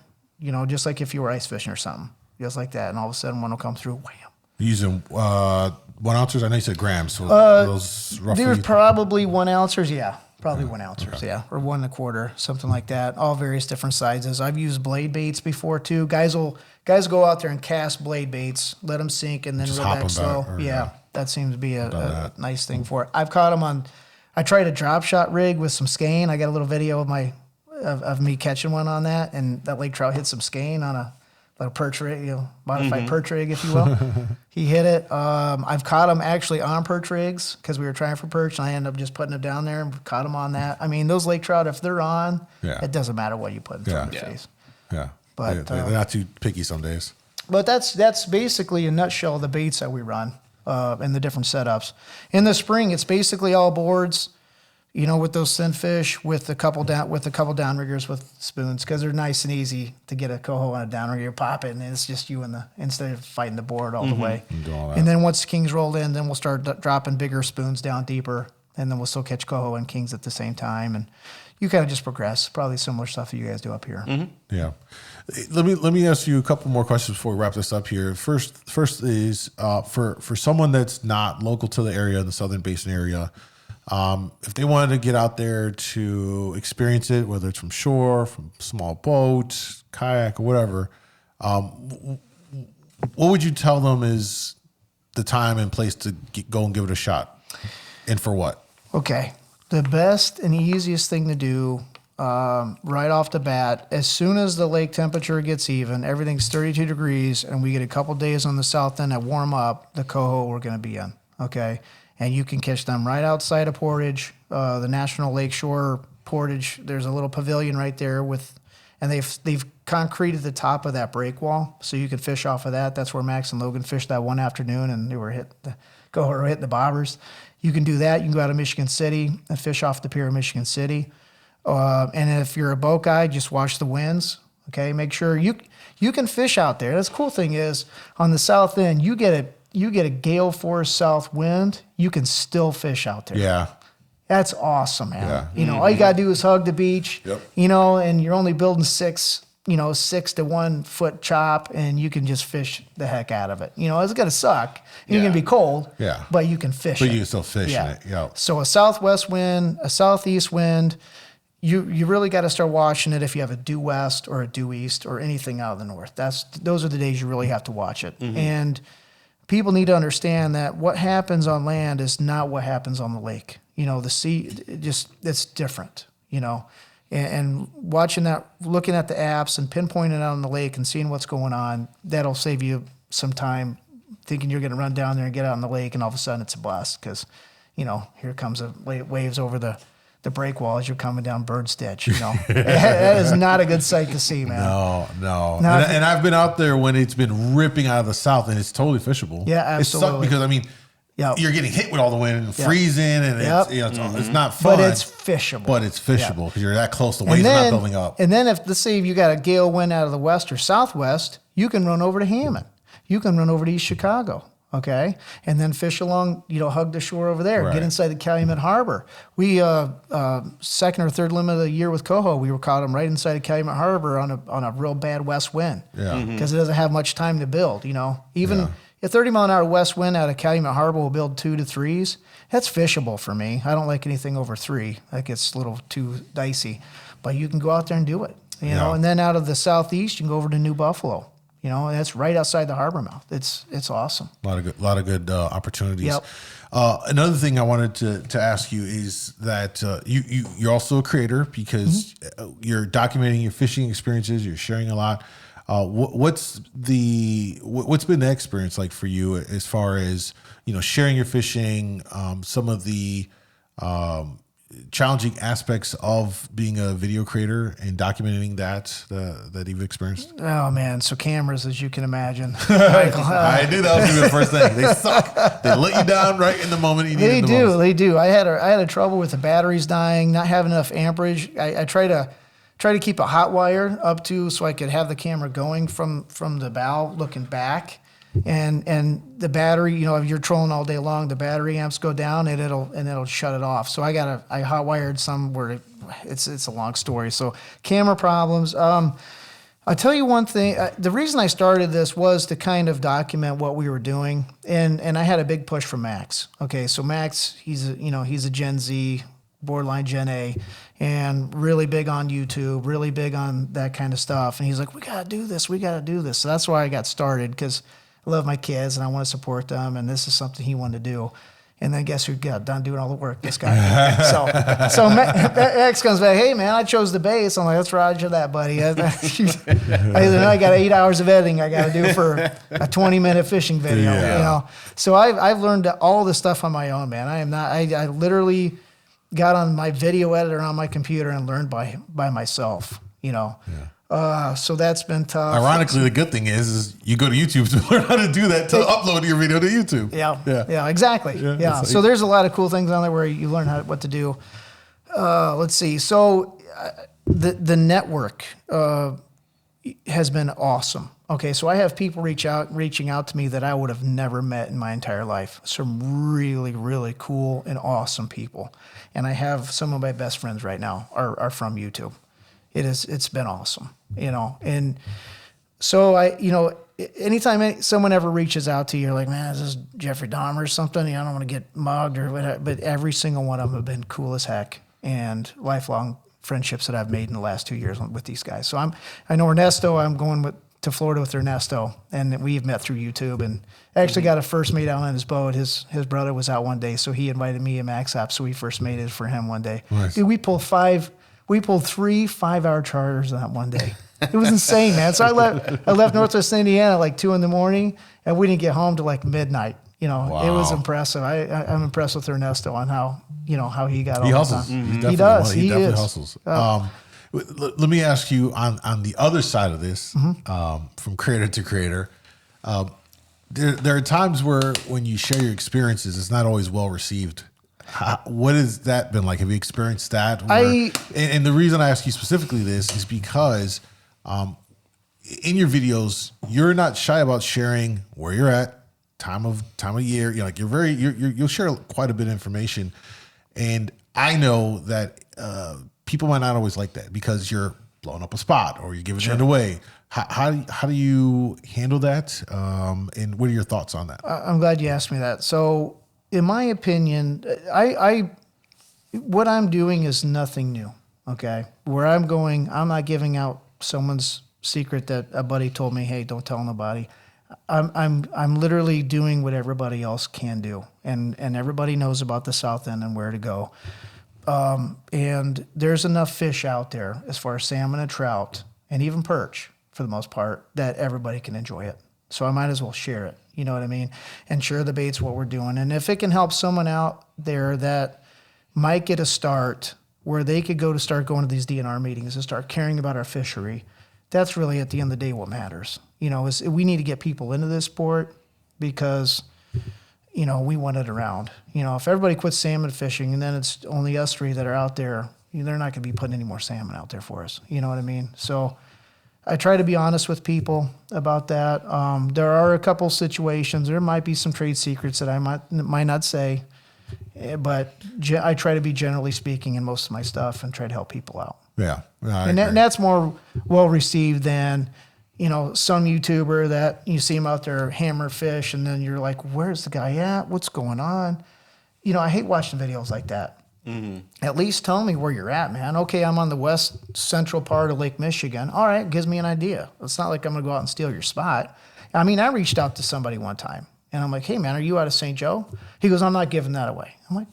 just like if you were ice fishing or something, just like that. And all of a sudden one will come through, wham. Using 1 ounces? I know you said grams. So those roughly. They're probably 1 ounces, yeah. Probably 1 ounces, yeah, or 1 1/4, something like that. All various different sizes. I've used blade baits before too. Guys go out there and cast blade baits, let them sink, and then Just reel hop back 'em slow. back, Yeah, that seems to be a nice thing for it. I've caught them on. I tried a drop shot rig with some skein. I got a little video of me catching one on that, and that lake trout hit some skein on a perch rig, modified perch rig, if you will. He hit it. I've caught him actually on perch rigs because we were trying for perch, and I ended up just putting it down there and caught him on that. I mean, those lake trout, if they're on, it doesn't matter what you put in front of their face. Yeah, but they're not too picky some days. But that's basically in a nutshell the baits that we run and the different setups. In the spring, it's basically all boards. With those thin fish, with a couple downriggers with spoons, because they're nice and easy to get a coho on a downrigger, pop it, and it's just you instead of fighting the board all the way. And then once the kings rolled in, then we'll start dropping bigger spoons down deeper, and then we'll still catch coho and kings at the same time. And you kind of just progress. Probably similar stuff that you guys do up here. Yeah. Let me ask you a couple more questions before we wrap this up here. First is for someone that's not local to the area, the Southern Basin area. If they wanted to get out there to experience it, whether it's from shore, from small boat, kayak, or whatever, what would you tell them is the time and place to go and give it a shot? And for what? Okay. The best and easiest thing to do right off the bat, as soon as the lake temperature gets even, everything's 32 degrees, and we get a couple days on the south end that warm up, the coho we're going to be in, okay? And you can catch them right outside of Portage, the National Lakeshore Portage. There's a little pavilion right there and they've concreted the top of that break wall, so you can fish off of that. That's where Max and Logan fished that one afternoon, and they were hitting the bobbers. You can do that. You can go out of Michigan City and fish off the pier in Michigan City. And if you're a boat guy, just watch the winds. Okay, make sure you can fish out there. That's the cool thing is on the south end, you get a gale force south wind, you can still fish out there. Yeah. That's awesome, man. Yeah. All you got to do is hug the beach, Yep. And you're only building 6 to 1 foot chop, and you can just fish the heck out of it. It's going to suck. You're going to be cold, but you can fish But it. you can still fish in it. Yeah. So a southwest wind, a southeast wind, you really got to start watching it if you have a due west or a due east or anything out of the north. Those are the days you really have to watch it. And people need to understand that what happens on land is not what happens on the lake. The sea, it's different, and watching that, looking at the apps and pinpointing out on the lake and seeing what's going on, that'll save you some time thinking you're going to run down there and get out on the lake, and all of a sudden it's a bust because, here comes the waves over the break wall as you're coming down Bird Stitch. That is not a good sight to see, man. No. And I've been out there when it's been ripping out of the south, and it's totally fishable. Yeah, absolutely. It sucks because you're getting hit with all the wind and freezing, and it's not fun. But it's fishable. Because you're that close. The waves are not building up. And then let's say if you got a gale wind out of the west or southwest, you can run over to Hammond. You can run over to East Chicago. Okay. And then fish along, hug the shore over there, Right. get inside the Calumet Harbor. We, second or third limit of the year with Coho, we were caught them right inside of Calumet Harbor on a real bad west wind. Yeah. Because it doesn't have much time to build, Even Yeah. a 30-mile-an-hour west wind out of Calumet Harbor will build 2 to 3s. That's fishable for me. I don't like anything over 3. That gets a little too dicey. But you can go out there and do it, Yeah. And then out of the southeast, you can go over to New Buffalo. And that's right outside the harbor mouth. It's awesome. A lot of good opportunities. Yep. Another thing I wanted to ask you is that you're also a creator because you're documenting your fishing experiences. You're sharing a lot. What's been the experience like for you as far as sharing your fishing? Some of the challenging aspects of being a video creator and documenting that you've experienced? Oh man, so cameras, as you can imagine, I knew that was gonna be the first thing. They suck. They let you down right in the moment you need it the most. They do. I had a trouble with the batteries dying, not having enough amperage. I try to keep a hot wire up to so I could have the camera going from the bow looking back. And the battery, if you're trolling all day long, the battery amps go down and it'll shut it off. So I hot wired some where it's a long story. So camera problems. I'll tell you one thing. The reason I started this was to kind of document what we were doing, and I had a big push from Max. Okay, so Max, he's a Gen Z, borderline Gen A, and really big on YouTube, really big on that kind of stuff. And he's like, we gotta do this. So that's why I got started, because I love my kids and I want to support them, and this is something he wanted to do. And then guess who got done doing all the work? This guy. so Max comes back, hey man, I chose the base. I'm like, that's roger that, buddy. I got 8 hours of editing I got to do for a 20-minute fishing video. Yeah. So I've learned all this stuff on my own, man. I literally got on my video editor on my computer and learned by myself. So that's been tough. Ironically, the good thing is you go to YouTube to learn how to do that to upload your video to YouTube. Yeah, exactly. Yeah. So there's a lot of cool things on there where you learn what to do. Let's see. So the network has been awesome. Okay, so I have people reaching out to me that I would have never met in my entire life. Some really, really cool and awesome people. And I have some of my best friends right now are from YouTube. It's been awesome, and so anytime someone ever reaches out to you, you're like, man, is this Jeffrey Dahmer or something? I don't want to get mugged or whatever, but every single one of them have been cool as heck, and lifelong friendships that I've made in the last 2 years with these guys. So I know Ernesto, I'm going to Florida with Ernesto, and we've met through YouTube, and I actually got a first mate out on his boat. His brother was out one day, so he invited me and Max up, so we first mated for him one day. Nice. Dude, we pulled 3 5-hour charters on that one day. It was insane, man. So I left Northwest Indiana at like 2 a.m, and we didn't get home till like midnight. Wow. It was impressive. I'm impressed with Ernesto on how he got all He that hustles. done. He does. He definitely is. hustles. Let me ask you on the other side of this, from creator to creator. There are times where when you share your experiences, it's not always well received. What has that been like? Have you experienced that? And the reason I ask you specifically this is because in your videos, you're not shy about sharing where you're at, time of year. You'll share quite a bit of information, and I know that people might not always like that because you're blowing up a spot or you're giving it away. How do you handle that? And what are your thoughts on that? I'm glad you asked me that. So, in my opinion, what I'm doing is nothing new. Okay, where I'm going, I'm not giving out someone's secret that a buddy told me. Hey, don't tell nobody. I'm literally doing what everybody else can do, and everybody knows about the South End and where to go. And there's enough fish out there as far as salmon and trout and even perch for the most part that everybody can enjoy it. So I might as well share it. You know what I mean? And share the baits, what we're doing. And if it can help someone out there that might get a start where they could start going to these DNR meetings and start caring about our fishery, that's really at the end of the day what matters. Is we need to get people into this sport because, we want it around. If everybody quits salmon fishing and then it's only us 3 that are out there, they're not going to be putting any more salmon out there for us. You know what I mean? So I try to be honest with people about that. There are a couple situations. There might be some trade secrets that I might not say, but I try to be generally speaking in most of my stuff and try to help people out. Yeah. And that's more well received than, some YouTuber that you see him out there hammer fish and then you're like, where's the guy at? What's going on? I hate watching videos like that. Mm-hmm. At least tell me where you're at, man. Okay, I'm on the west central part of Lake Michigan. All right, gives me an idea. It's not like I'm going to go out and steal your spot. I mean, I reached out to somebody one time, and I'm like, hey, man, are you out of St. Joe? He goes, I'm not giving that away. I'm like,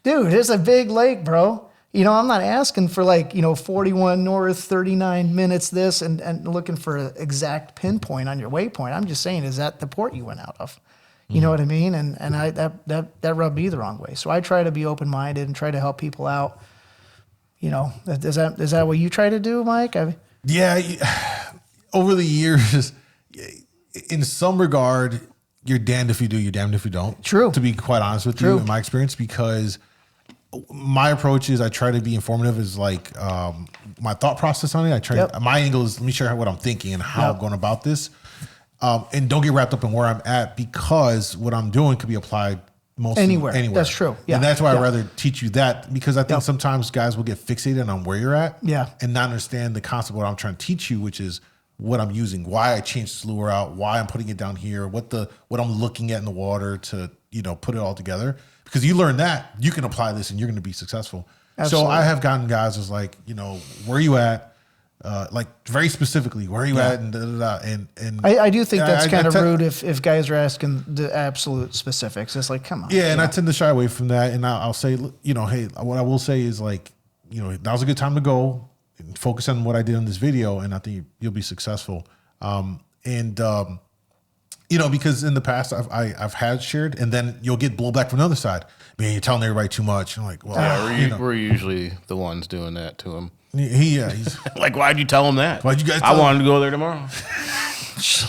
dude, it's a big lake, bro. I'm not asking for 41 north, 39 minutes this, and looking for an exact pinpoint on your waypoint. I'm just saying, is that the port you went out of? You know what I mean? And that rubbed me the wrong way. So I try to be open-minded and try to help people out. Is that what you try to do, Mike? Yeah. Over the years, in some regard, you're damned if you do, you're damned if you don't. True. To be quite honest with you, in my experience, because my approach is I try to be informative is like my thought process on it. My angle is let me share what I'm thinking and how I'm going about this. And don't get wrapped up in where I'm at because what I'm doing could be applied mostly anywhere. That's true. Yeah. And that's why I'd rather teach you that because I think sometimes guys will get fixated on where you're at and not understand the concept of what I'm trying to teach you, which is what I'm using, why I changed the lure out, why I'm putting it down here, what I'm looking at in the water to, put it all together. Because you learn that, you can apply this and you're going to be successful. Absolutely. So I have gotten guys who's like, where are you at? Like very specifically, where are you at? And I do think that's kind of rude if guys are asking the absolute specifics. It's like, come on. Yeah, and I tend to shy away from that. And I'll say, hey, what I will say is like, now's a good time to go and focus on what I did in this video, and I think you'll be successful. Because in the past I've had shared, and then you'll get blowback from the other side. Man, you're telling everybody too much. I'm like, well, we're usually the ones doing that to him. He's like, why'd you tell him that? Why'd you guys? I wanted to go there tomorrow.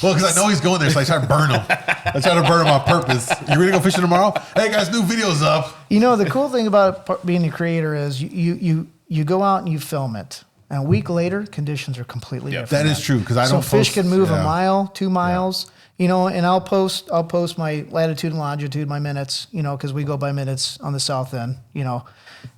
Well, because I know he's going there, so I try to burn him. I try to burn him on purpose. You ready to go fishing tomorrow? Hey guys, new video's up. The cool thing about being a creator is you go out and you film it. And a week later, conditions are completely different. That is true because I don't. So fish can move a mile, 2 miles. And I'll post my latitude and longitude, my minutes, because we go by minutes on the south end,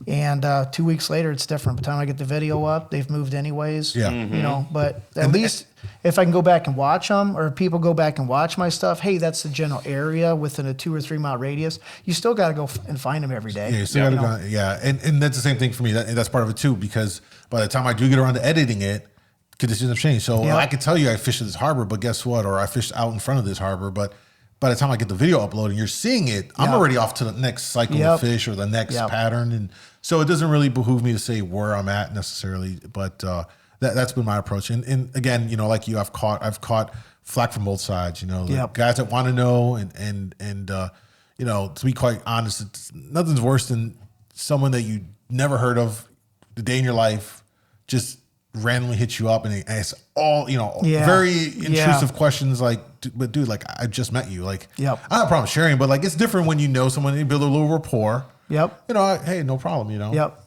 and 2 weeks later it's different. By the time I get the video up, they've moved anyways, but at least if I can go back and watch them or people go back and watch my stuff, hey, that's the general area within a 2 or 3 mile radius. You still got to go and find them every day. Yeah, you still got to go. And that's the same thing for me. That's part of it too, because by the time I do get around to editing it, conditions have changed. So I could tell you I fished at this harbor, but guess what? Or I fished out in front of this harbor, but by the time I get the video uploaded and you're seeing it, I'm already off to the next cycle of fish or the next pattern. And so it doesn't really behoove me to say where I'm at necessarily, but that's been my approach. And again, like you, I've caught flack from both sides, the guys that want to know and to be quite honest, nothing's worse than someone that you never heard of the day in your life, just randomly hit you up and it's all, very intrusive questions like, but dude, like I just met you. Like, I don't have a problem sharing, but like it's different when you know someone and you build a little rapport. Hey, no problem,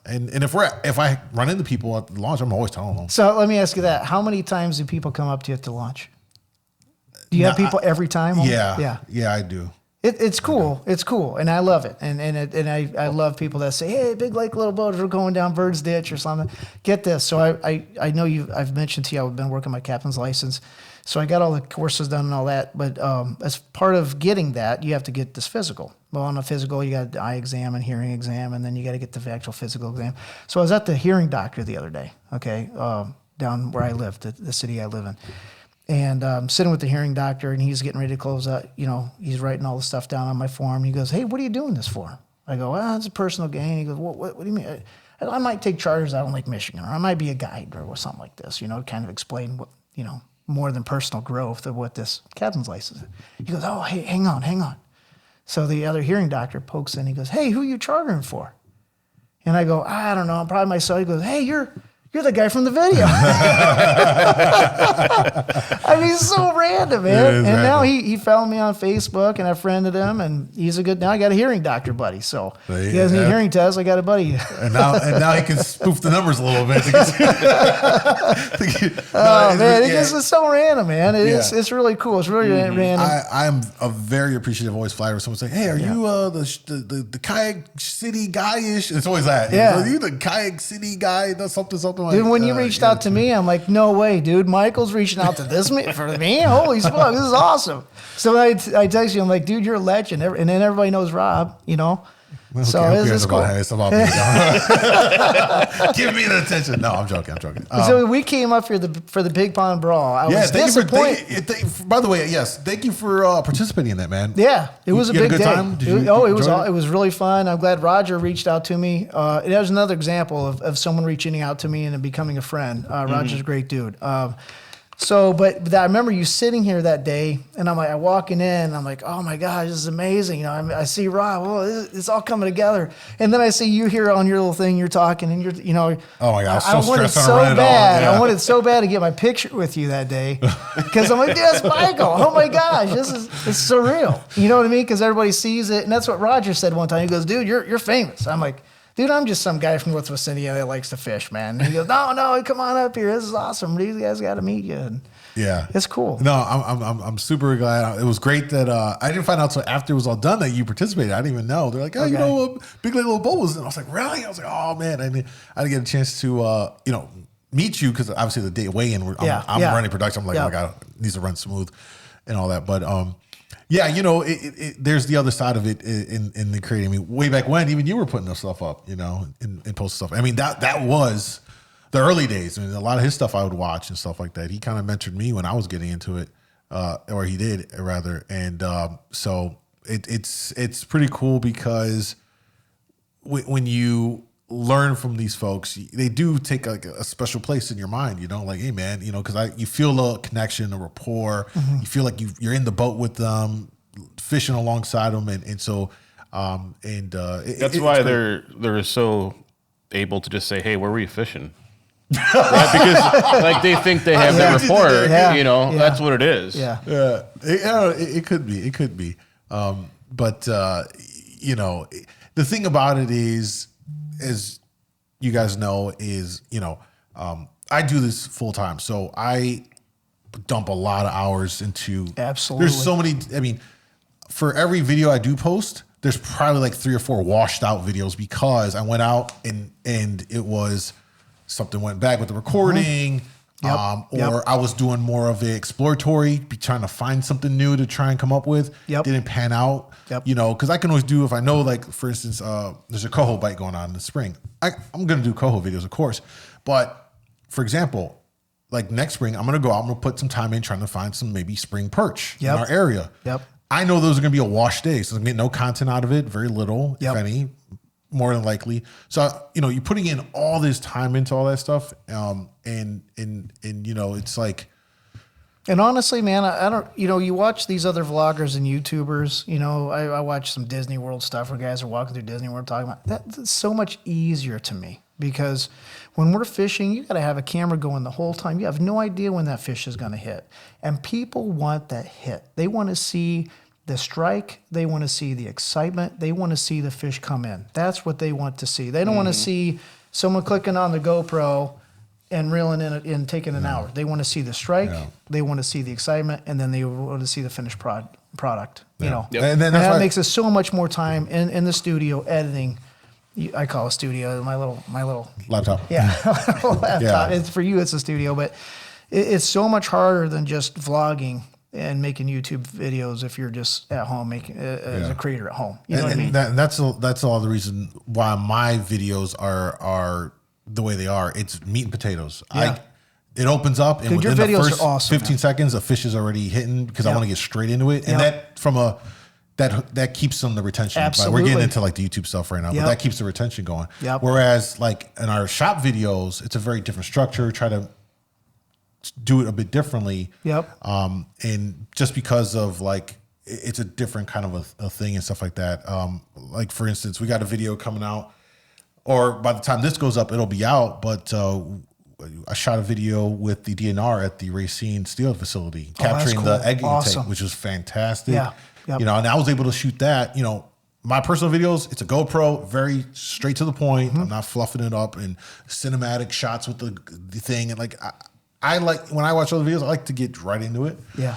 And if I run into people at the launch, I'm always telling them. So let me ask you that. How many times do people come up to you at the launch? Do you have people every time? Yeah, I do. It's cool. It's cool, and I love it. And I love people that say, "Hey, big lake, little boat, we're going down Bird's Ditch or something." Get this. So I know I've mentioned to you I've been working my captain's license, so I got all the courses done and all that. But as part of getting that, you have to get this physical. Well, on a physical, you got eye exam and hearing exam, and then you got to get the actual physical exam. So I was at the hearing doctor the other day. Okay, down where I live, the city I live in. And I'm sitting with the hearing doctor, and he's getting ready to close out. He's writing all the stuff down on my form. He goes, "Hey, what are you doing this for?" I go, "Well, it's a personal gain." He goes, "What do you mean?" I might take charters out on Lake Michigan, or I might be a guide or something like this, kind of explain what, more than personal growth of what this captain's license is. He goes, "Oh, hey, hang on." So the other hearing doctor pokes in. He goes, "Hey, who are you chartering for?" And I go, "I don't know, probably myself." He goes, "Hey, you're you're the guy from the video. I mean, it's so random, man. And random. now he found me on Facebook, and I friended him, and he's a good. Now I got a hearing doctor buddy, so he has any hearing tests. I got a buddy. And now he can spoof the numbers a little bit. It's so random, man. It's really cool. It's really random. I'm a very appreciative, always flattered when someone say, "Hey, are you the Kayak City guy-ish?" It's always that. Yeah. Are you the Kayak City guy? That's something like. Dude, when you reached out to me, I'm like, no way, dude. Michael's reaching out to for me. Holy fuck, this is awesome. So I text you. I'm like, dude, you're a legend. And then everybody knows Rob. Okay, so it's cool. It's about me. Give me the attention. No, I'm joking. So we came up here for the Pig Pond Brawl. I was disappointed. By the way, yes, thank you for participating in that, man. Yeah, it was a big day. Time? It was really fun. I'm glad Roger reached out to me. It was another example of someone reaching out to me and becoming a friend. Roger's a great dude. But I remember you sitting here that day, and I'm like, I walking in, and I'm like, oh my gosh, this is amazing. I see Rob, it's all coming together, and then I see you here on your little thing, you're talking, and oh my gosh, I wanted so bad. I wanted so bad to get my picture with you that day, because I'm like, yes, Michael. Oh my gosh, it's surreal. You know what I mean? Because everybody sees it, and that's what Roger said one time. He goes, dude, you're famous. I'm like, dude, I'm just some guy from North Vicinity that likes to fish, man. And he goes, no, come on up here. This is awesome. These guys got to meet you. And yeah, it's cool. No, I'm super glad. It was great that I didn't find out until after it was all done that you participated. I didn't even know. They're like, oh, Big Lake Little Boat was in. I was like, really? I was like, oh man, I didn't get a chance to meet you because obviously the day away and I'm running production. I'm like, oh my god, it needs to run smooth and all that. But there's the other side of it in the creating. I mean, way back when, even you were putting this stuff up, and post stuff. I mean, that was the early days. I mean, a lot of his stuff I would watch and stuff like that. He kind of mentored me when I was getting into it, or he did rather. And so it's pretty cool because when you learn from these folks, they do take like a special place in your mind, like, hey man, because you feel a connection, a rapport, you feel like you're in the boat with them, fishing alongside them. And so, that's why they're so able to just say, hey, where were you fishing? Right? Because like they think they have that rapport, that's what it is. Yeah. It could be. But the thing about it is, as you guys know, is, I do this full time. So I dump a lot of hours into. Absolutely. There's so many. I mean, for every video I do post, there's probably like 3 or 4 washed out videos because I went out and it was something went back with the recording. Or I was doing more of the exploratory, trying to find something new to try and come up with. Didn't pan out. Because I can always do, if I know, like, for instance, there's a coho bite going on in the spring. I'm going to do coho videos, of course. But, for example, like next spring, I'm going to go out, I'm going to put some time in trying to find some maybe spring perch in our area. I know those are going to be a wash day, so I'm going to get no content out of it, very little, if any, more than likely. So, you're putting in all this time into all that stuff. And it's like. And honestly, man, I don't, you watch these other vloggers and YouTubers, I watch some Disney World stuff where guys are walking through Disney World talking about that's so much easier to me because when we're fishing, you got to have a camera going the whole time. You have no idea when that fish is going to hit. And people want that hit. They want to see the strike. They want to see the excitement. They want to see the fish come in. That's what they want to see. They don't want to see someone clicking on the GoPro and reeling in it and taking an hour. They want to see the strike. They want to see the excitement, and then they want to see the finished product. And then that makes us so much more time in the studio editing. I call it studio my little laptop. Laptop. It's for you. It's a studio, but it's so much harder than just vlogging and making YouTube videos if you're just at home making as a creator at home. You know what I mean? That's all the reason why my videos are the way they are. It's meat and potatoes. It opens up and within the first awesome, 15 seconds, a fish is already hitting because I want to get straight into it. And that keeps some of the retention. Absolutely. We're getting into like the YouTube stuff right now, but that keeps the retention going. Whereas like in our shop videos, it's a very different structure. Try to do it a bit differently. And just because of like, it's a different kind of a thing and stuff like that. Like for instance, we got a video coming out, or by the time this goes up, it'll be out. But I shot a video with the DNR at the Racine Steelhead facility, capturing cool. the egg Awesome. intake, which was fantastic. Yeah. Yep. You know, and I was able to shoot that. You know, my personal videos, it's a GoPro, very straight to the point. I'm not fluffing it up, and cinematic shots with the thing. And like, I like, when I watch other videos, I like to get right into it. Yeah.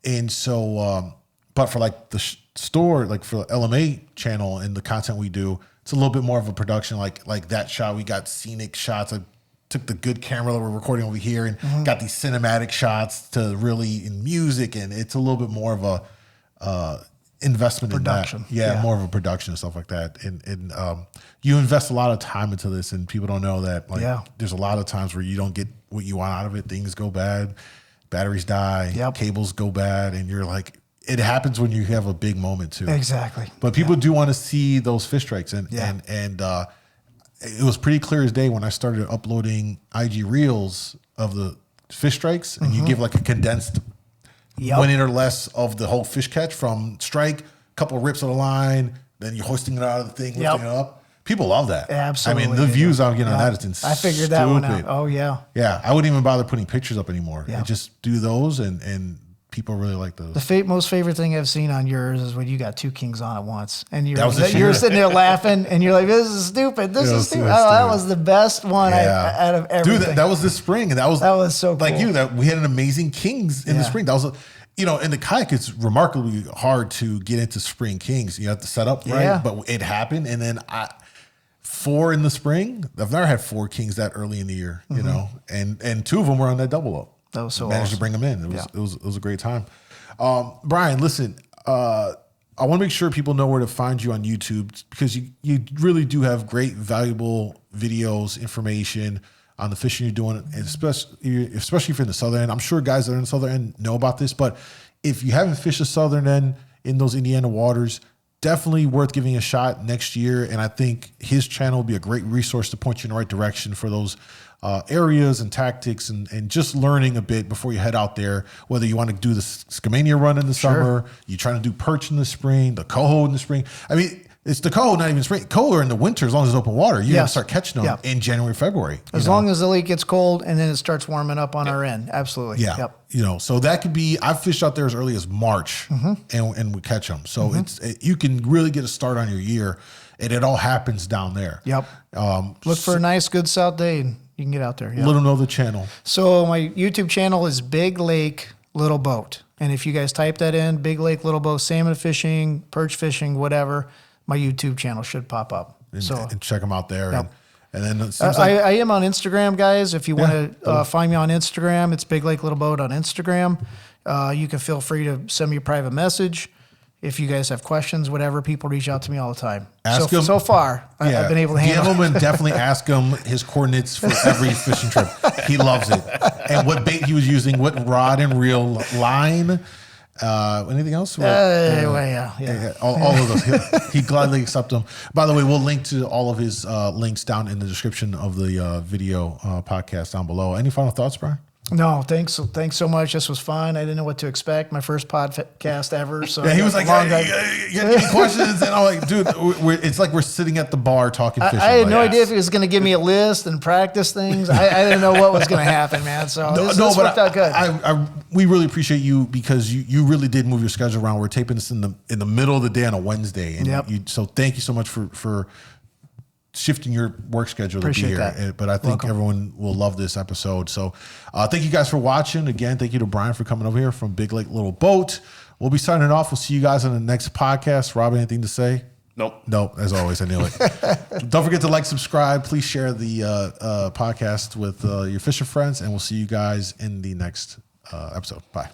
And so, but for like the store, like for the LMA channel and the content we do, it's a little bit more of a production. Like that shot, we got scenic shots. I took the good camera that we're recording over here and got these cinematic shots to really in music, and it's a little bit more of a investment Production. in that. Yeah, more of a production and stuff like that. And you invest a lot of time into this, and people don't know that. Like, there's a lot of times where you don't get what you want out of it. Things go bad, batteries die, cables go bad, and you're like, it happens when you have a big moment too. Exactly. But people do want to see those fish strikes, and it was pretty clear as day when I started uploading IG reels of the fish strikes, and you give like a condensed minute or less of the whole fish catch from strike, couple of rips of the line, then you're hoisting it out of the thing, lifting it up. People love that. Absolutely. I mean, the views I'm getting on that, it's insane. I figured that one out. Oh, yeah. Yeah, I wouldn't even bother putting pictures up anymore. I just do those, and people really like those. The most favorite thing I've seen on yours is when you got two kings on at once, and you're you're sitting there laughing, and you're like, "This is stupid. This is stupid." Oh, that was the best one out of everything. Dude, that was this spring, and that was so cool. Like you, that we had an amazing kings in the spring. That was in the kayak, it's remarkably hard to get into spring kings. You have to set up right, but it happened, and then 4 in the spring. I've never had 4 kings that early in the year, you know, and 2 of them were on that double up. That was so managed awesome. to bring them in. It was a great time. Brian, listen, I want to make sure people know where to find you on YouTube, because you really do have great, valuable videos, information on the fishing you're doing, and especially if you're in the southern end. I'm sure guys that are in the southern end know about this, but if you haven't fished the southern end in those Indiana waters, definitely worth giving a shot next year. And I think his channel will be a great resource to point you in the right direction for those areas and tactics, and just learning a bit before you head out there, whether you want to do the Skamania run in the summer, you're trying to do perch in the spring, the coho in the spring. I mean, it's the coho, not even spring. Coho are in the winter, as long as it's open water. You're going to start catching them in January, February. As long as the lake gets cold and then it starts warming up on our end. Absolutely. Yeah. Yep. You know, so that could be, I've fished out there as early as March and we catch them. So you can really get a start on your year, and it all happens down there. Yep. Look for a nice, good south day, and you can get out there. Let them know the channel. So my YouTube channel is Big Lake Little Boat. And if you guys type that in, Big Lake Little Boat, salmon fishing, perch fishing, whatever, my YouTube channel should pop up. And check them out there. Yep. And then it seems I am on Instagram, guys. If you want to find me on Instagram, it's Big Lake Little Boat on Instagram. You can feel free to send me a private message. If you guys have questions, whatever, people reach out to me all the time. Ask him. So far, I've been able to handle him. And definitely ask him his coordinates for every fishing trip. He loves it. And what bait he was using, what rod and reel line. Anything else? All of those. He'd gladly accept them. By the way, we'll link to all of his links down in the description of the video podcast down below. Any final thoughts, Brian? No, thanks so much. This was fun. I didn't know what to expect. My first podcast ever. So he was like, you got any questions? And I'm like, dude, it's like we're sitting at the bar talking fishing. I had no idea if he was going to give me a list and practice things. I didn't know what was going to happen, man. So this worked out good. We really appreciate you, because you really did move your schedule around. We're taping this in the middle of the day on a Wednesday. And so thank you so much for shifting your work schedule to be here. That. But I think everyone will love this episode. So thank you guys for watching. Again, thank you to Brian for coming over here from Big Lake Little Boat. We'll be signing off. We'll see you guys on the next podcast. Rob, anything to say? Nope. As always, I knew it. Don't forget to like, subscribe. Please share the podcast with your fishing friends, and we'll see you guys in the next episode. Bye.